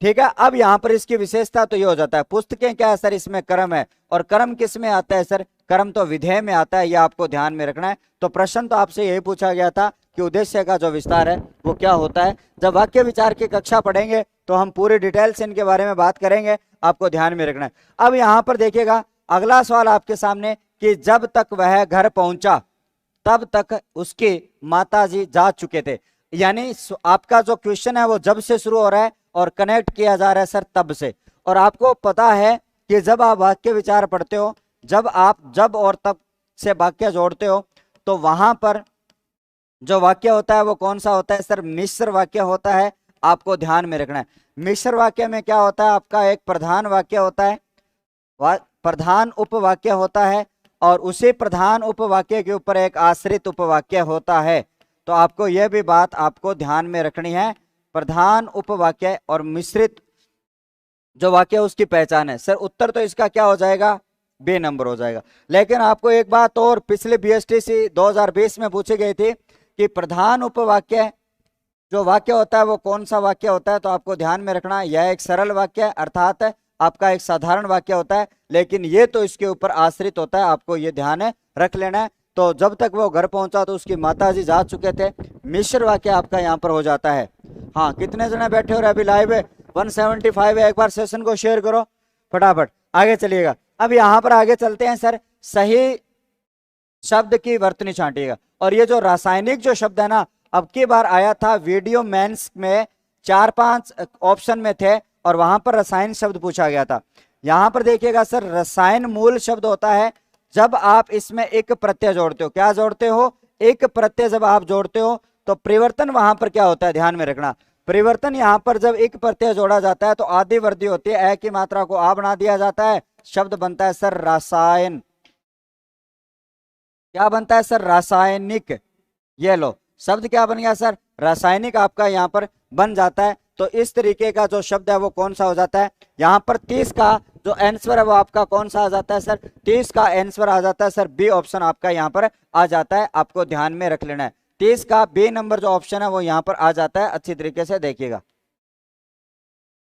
ठीक है। अब यहां पर इसकी विशेषता तो ये हो जाता है, पुस्तकें क्या है सर, इसमें कर्म है, और कर्म किस में आता है सर, कर्म तो विधेय में आता है, ये आपको ध्यान में रखना है। तो प्रश्न तो आपसे यही पूछा गया था कि उद्देश्य का जो विस्तार है वो क्या होता है। जब वाक्य विचार की कक्षा पढ़ेंगे तो हम पूरी डिटेल से इनके बारे में बात करेंगे, आपको ध्यान में रखना है। अब यहां पर देखिएगा अगला सवाल आपके सामने कि जब तक वह घर पहुंचा तब तक उसके माताजी जा चुके थे। यानी आपका जो क्वेश्चन है वो जब से शुरू हो रहा है और कनेक्ट किया जा रहा है सर तब से। और आपको पता है कि जब आप वाक्य विचार पढ़ते हो, जब आप जब और तब से वाक्य जोड़ते हो, तो वहां पर जो वाक्य होता है वो कौन सा होता है सर, मिश्र वाक्य होता है, आपको ध्यान में रखना है। मिश्र वाक्य में क्या होता है, आपका एक प्रधान वाक्य होता है, प्रधान उपवाक्य होता है, और उसी प्रधान उपवाक्य के ऊपर एक आश्रित उपवाक्य होता है। तो आपको यह भी बात आपको ध्यान में रखनी है, प्रधान उपवाक्य और मिश्रित जो वाक्य उसकी पहचान है। सर उत्तर तो इसका क्या हो जाएगा, बी नंबर हो जाएगा। लेकिन आपको एक बात और पिछले बीएसटीसी 2020 में पूछी गई थी कि प्रधान उपवाक्य जो वाक्य होता है वो कौन सा वाक्य होता है, तो आपको ध्यान में रखना यह एक सरल वाक्य है, अर्थात आपका एक साधारण वाक्य होता है, लेकिन ये तो इसके ऊपर आश्रित होता है, आपको ये ध्यान रख लेना है। तो जब तक वो घर पहुंचा तो उसकी माताजी जा चुके थे, मिश्र वाक्य आपका यहाँ पर हो जाता है। हाँ, कितने जने बैठे हो रहे अभी लाइव है, 175 है, एक बार सेशन को शेयर करो फटाफट, आगे चलिएगा। अब यहाँ पर आगे चलते हैं सर, सही शब्द की वर्तनी छांटिएगा। और ये जो रासायनिक जो शब्द है ना, अब की बार आया था वीडियो मेंस में 4-5 ऑप्शन में थे, और वहां पर रसायन शब्द पूछा गया था। यहां पर देखिएगा सर, रसायन मूल शब्द होता है जब आप इसमें एक प्रत्यय जोड़ते हो। क्या जोड़ते हो, एक प्रत्यय जब आप जोड़ते हो तो परिवर्तन वहां पर क्या होता है, ध्यान में रखना। परिवर्तन यहां पर जब एक प्रत्यय जोड़ा जाता है तो आदि वर्दी होती है, ए की मात्रा को आ बना दिया जाता है, शब्द बनता है सर रासायन। क्या बनता है सर, रासायनिक। ये लो, शब्द क्या बन गया सर, रासायनिक आपका यहाँ पर बन जाता है। तो इस तरीके का जो शब्द है वो कौन सा हो जाता है, यहाँ पर 30 का जो आंसर है वो आपका कौन सा आ जाता है सर, 30 का आंसर आ जाता है सर बी ऑप्शन आपका यहाँ पर आ जाता है, आपको ध्यान में रख लेना है। 30 का बी नंबर जो ऑप्शन है वो यहाँ पर आ जाता है, अच्छी तरीके से देखिएगा।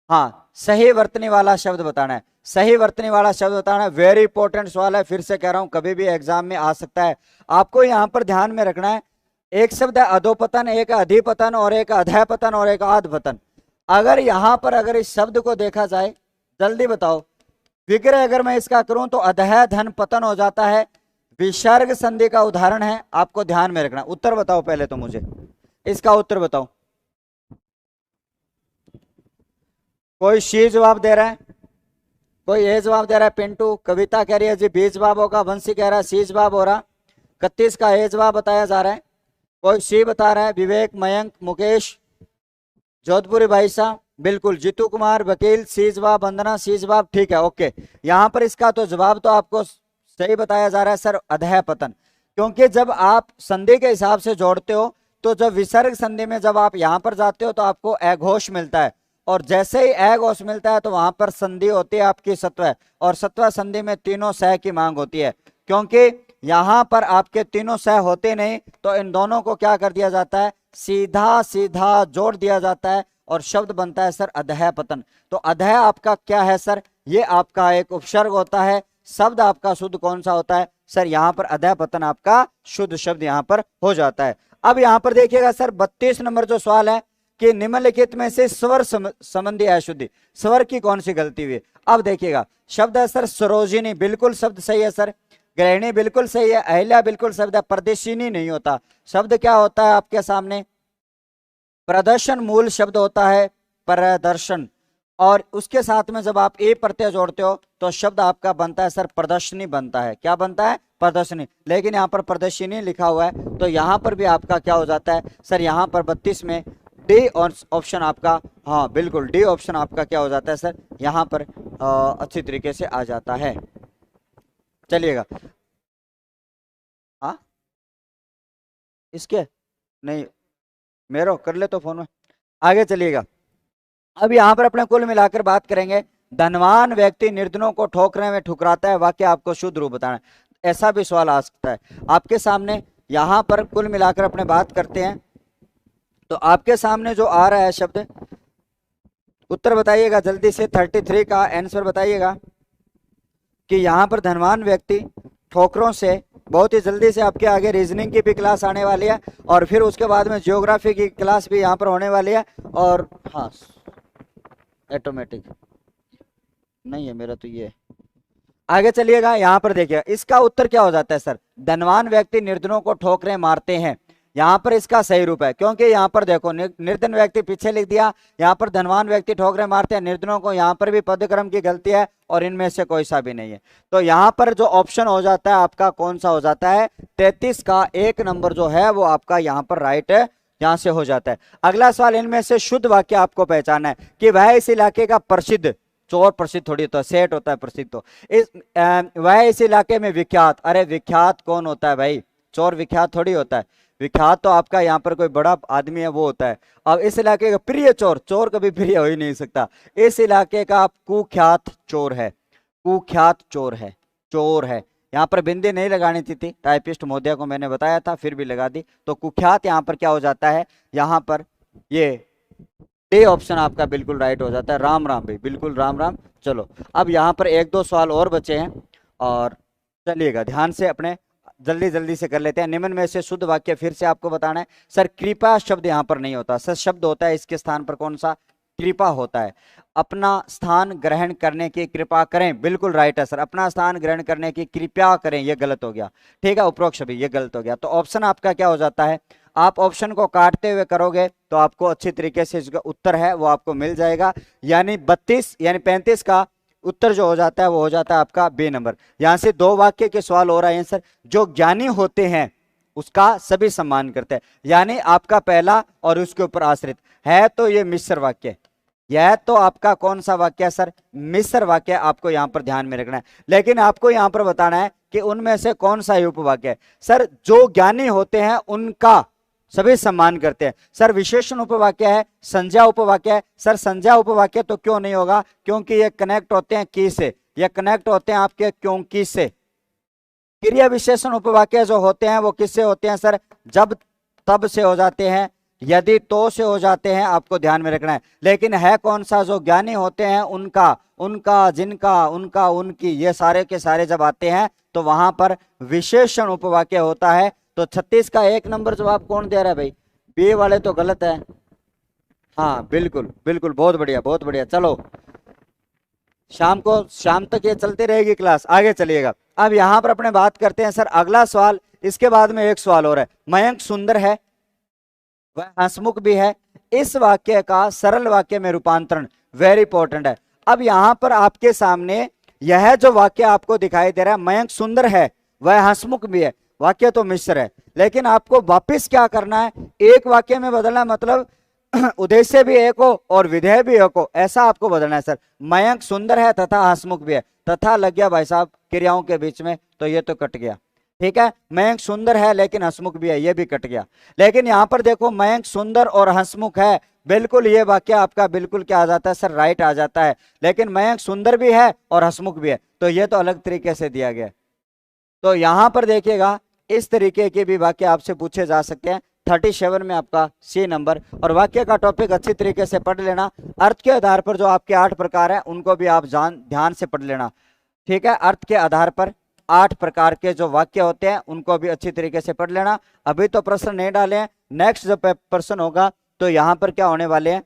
हाँ, सही वर्तनी वाला शब्द बताना है, सही वर्तनी वाला शब्द बताना है, वेरी इंपॉर्टेंट सवाल है, फिर से कह रहा हूं कभी भी एग्जाम में आ सकता है। आपको यहां पर ध्यान में रखना है, एक शब्द है अधोपतन, एक अधिपतन, और एक अधःपतन, और एक आधपतन। अगर यहां पर अगर इस शब्द को देखा जाए, जल्दी बताओ, विग्रह अगर मैं इसका करूं तो अधः धन पतन हो जाता है, विसर्ग संधि का उदाहरण है, आपको ध्यान में रखना। उत्तर बताओ पहले तो मुझे, इसका उत्तर बताओ। कोई सी जवाब दे रहा है, कोई ए जवाब दे रहा है, पिंटू, कविता कह रही है जी बी जवाब होगा, वंशी कह रहा है सी जवाब हो रहा, 31 का ए जवाब बताया जा रहा है, कोई सी बता रहा है, विवेक, मयंक, मुकेश, जोधपुरी भाई साहब, बिल्कुल, जीतू कुमार, वकील, सी जवाब, वंदना सी जवाब, ठीक है, ओके। यहाँ पर इसका तो जवाब तो आपको सही बताया जा रहा है सर, अधः पतन, क्योंकि जब आप संधि के हिसाब से जोड़ते हो तो जब विसर्ग संधि में जब आप यहाँ पर जाते हो तो आपको अघोष मिलता है, और जैसे ही अघोष मिलता है तो वहां पर संधि होती है आपकी सत्व, और सत्व संधि में तीनों सह की मांग होती है, क्योंकि यहां पर आपके तीनों सह होते नहीं तो इन दोनों को क्या कर दिया जाता है, सीधा सीधा जोड़ दिया जाता है और शब्द बनता है सर अधः पतन। तो अधः आपका क्या है सर, ये आपका एक उपसर्ग होता है, शब्द आपका शुद्ध कौन सा होता है सर, यहाँ पर अधः पतन आपका शुद्ध शब्द यहाँ पर हो जाता है। अब यहाँ पर देखिएगा सर 32 नंबर जो सवाल है कि निम्नलिखित में से स्वर संबंधी अशुद्धि, स्वर की कौन सी गलती हुई। अब देखिएगा शब्द है सर सरोजिनी, बिल्कुल शब्द सही है सर, गृहिणी बिल्कुल सही है, अहिल्या बिल्कुल शब्द है, प्रदर्शिनी नहीं होता, शब्द क्या होता है आपके सामने, प्रदर्शन मूल शब्द होता है प्रदर्शन, और उसके साथ में जब आप ए प्रत्यय जोड़ते हो तो शब्द आपका बनता है सर प्रदर्शनी बनता है, क्या बनता है, प्रदर्शनी, लेकिन यहाँ पर प्रदर्शनी लिखा हुआ है तो यहाँ पर भी आपका क्या हो जाता है सर, यहाँ पर 32 में डी ऑप्शन आपका, हाँ बिल्कुल डी ऑप्शन आपका क्या हो जाता है सर, यहाँ पर अच्छी तरीके से आ जाता है। चलिएगा, हाँ इसके नहीं मेरो कर ले तो फोन में, आगे चलिएगा। अब यहाँ पर अपने कुल मिलाकर बात करेंगे, धनवान व्यक्ति निर्धनों को ठोकरे में ठुकराता है, वाक्य आपको शुद्ध रूप बताना है, ऐसा भी सवाल आ सकता है आपके सामने। यहाँ पर कुल मिलाकर अपने बात करते हैं तो आपके सामने जो आ रहा है शब्द, उत्तर बताइएगा जल्दी से, 33 का आंसर बताइएगा कि यहाँ पर धनवान व्यक्ति ठोकरों से, बहुत ही जल्दी से आपके आगे रीजनिंग की भी क्लास आने वाली है और फिर उसके बाद में ज्योग्राफी की क्लास भी यहाँ पर होने वाली है, और हाँ ऑटोमेटिक नहीं है मेरा तो ये, आगे चलिएगा। यहाँ पर देखिए इसका उत्तर क्या हो जाता है सर, धनवान व्यक्ति निर्धनों को ठोकरें मारते हैं, यहाँ पर इसका सही रूप है, क्योंकि यहाँ पर देखो निर्धन व्यक्ति पीछे लिख दिया, यहाँ पर धनवान व्यक्ति ठोकरें मारते हैं निर्धनों को, यहाँ पर भी पदक्रम की गलती है और इनमें से कोई सा भी नहीं है, तो यहाँ पर जो ऑप्शन हो जाता है आपका कौन सा हो जाता है, 33 का 1 नंबर जो है वो आपका यहाँ पर राइट है, यहाँ से हो जाता है। अगला सवाल, इनमें से शुद्ध वाक्य आपको पहचानना है कि वह इस इलाके का प्रसिद्ध, चोर प्रसिद्ध थोड़ी होता है, सेठ होता है प्रसिद्ध, तो वह इस इलाके में विख्यात, अरे विख्यात कौन होता है भाई, चोर विख्यात थोड़ी होता है, विख्यात तो आपका यहाँ पर कोई बड़ा आदमी है वो होता है। अब इस इलाके का प्रिय चोर, चोर कभी प्रिय हो ही नहीं सकता, इस इलाके का कुख्यात चोर है, कुख्यात चोर है, चोर है, यहाँ पर बिंदी नहीं लगानी थी, टाइपिस्ट महोदया को मैंने बताया था फिर भी लगा दी, तो कुख्यात यहाँ पर क्या हो जाता है, यहाँ पर ये डी ऑप्शन आपका बिल्कुल राइट हो जाता है। राम राम भाई, बिल्कुल राम राम। चलो अब यहाँ पर 1-2 सवाल और बचे हैं और चलिएगा ध्यान से अपने जल्दी जल्दी से कर लेते हैं। निम्न में से शुद्ध वाक्य फिर से आपको बताना है सर, कृपा शब्द यहाँ पर नहीं होता सर, शब्द होता है इसके स्थान पर कौन सा, कृपा होता है, अपना स्थान ग्रहण करने की कृपा करें, बिल्कुल राइट है सर, अपना स्थान ग्रहण करने की कृपया करें, ये गलत हो गया, ठीक है, उपरोक्त शब्द ये गलत हो गया, तो ऑप्शन आपका क्या हो जाता है, आप ऑप्शन को काटते हुए करोगे तो आपको अच्छी तरीके से इसका उत्तर है वो आपको मिल जाएगा, यानी 32 यानी 35 का उत्तर जो हो जाता है वो हो जाता है आपका बी नंबर। यहां से 2 वाक्य के सवाल हो रहे हैं सर, जो ज्ञानी होते हैं उसका सभी सम्मान करते हैं, यानी आपका पहला और उसके ऊपर आश्रित है, तो ये मिश्र वाक्य, यह तो आपका कौन सा वाक्य है सर, मिश्र वाक्य, आपको यहां पर ध्यान में रखना है, लेकिन आपको यहां पर बताना है कि उनमें से कौन सा उपवाक्य है सर, जो ज्ञानी होते हैं उनका सभी सम्मान करते हैं सर, विशेषण उपवाक्य है, संज्ञा उपवाक्य है सर, संज्ञा उपवाक्य तो क्यों नहीं होगा, क्योंकि ये कनेक्ट होते हैं की से, ये कनेक्ट होते हैं आपके क्योंकि से। क्रिया विशेषण उपवाक्य जो होते हैं वो किससे होते हैं सर, जब तब से हो जाते हैं, यदि तो से हो जाते हैं, आपको ध्यान में रखना है, लेकिन है कौन सा, जो ज्ञानी होते हैं उनका, उनका, जिनका, उनका, उनकी, ये सारे के सारे जब आते हैं तो वहां पर विशेषण उपवाक्य होता है। तो 36 का 1 नंबर जवाब कौन दे रहा है भाई, बी वाले तो गलत है, हाँ बिल्कुल बिल्कुल, बहुत बढ़िया बहुत बढ़िया। चलो शाम तक ये चलती रहेगी क्लास, आगे चलिएगा। अब यहाँ पर अपने बात करते हैं सर अगला सवाल, इसके बाद में एक सवाल और है। मयंक सुंदर है, वह हंसमुख भी है, इस वाक्य का सरल वाक्य में रूपांतरण वेरी इंपॉर्टेंट है। अब यहां पर आपके सामने यह जो वाक्य आपको दिखाई दे रहा है, मयंक सुंदर है वह हंसमुख भी है, वाक्य तो मिश्र है, लेकिन आपको वापिस क्या करना है, एक वाक्य में बदलना, मतलब उद्देश्य भी एक हो और विधेय भी एक हो, ऐसा आपको बदलना है सर। मयंक सुंदर है तथा हंसमुख भी है, तथा लग गया भाई साहब क्रियाओं के बीच में, तो ये तो कट गया। ठीक है, मयंक सुंदर है लेकिन हंसमुख भी है, ये भी कट गया। लेकिन यहां पर देखो मयंक सुंदर और हंसमुख है, बिल्कुल ये वाक्य आपका बिल्कुल क्या आ जाता है सर, राइट आ जाता है। लेकिन मयंक सुंदर भी है और हंसमुख भी है, तो ये तो अलग तरीके से दिया गया। तो यहां पर देखिएगा इस तरीके के भी वाक्य आपसे पूछे जा सकते हैं। 37 में आपका सी नंबर, और वाक्य का टॉपिक अच्छी तरीके से पढ़ लेना। अर्थ के आधार पर जो आपके 8 प्रकार है उनको भी आप ध्यान से पढ़ लेना। ठीक है, अर्थ के आधार पर 8 प्रकार के जो वाक्य होते हैं उनको भी अच्छी तरीके से पढ़ लेना। अभी तो प्रश्न नहीं डाले हैं, नेक्स्ट जो प्रश्न होगा तो यहाँ पर क्या होने वाले हैं,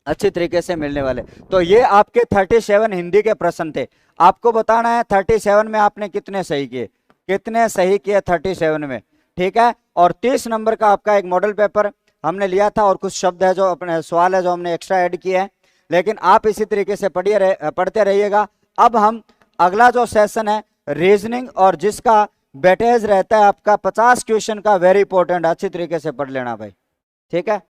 अच्छी तरीके से मिलने वाले। तो ये आपके 37 हिंदी के प्रश्न थे। आपको बताना है 37 में आपने कितने सही किए, कितने सही किए 37 में। ठीक है, और 30 नंबर का आपका एक मॉडल पेपर हमने लिया था, और कुछ शब्द है जो अपने सवाल है जो हमने एक्स्ट्रा ऐड किए हैं, लेकिन आप इसी तरीके से पढ़ते रहिएगा। अब हम अगला जो सेशन है रीजनिंग, और जिसका वेटेज रहता है आपका 50 क्वेश्चन का, वेरी इंपॉर्टेंट, अच्छी तरीके से पढ़ लेना भाई। ठीक है।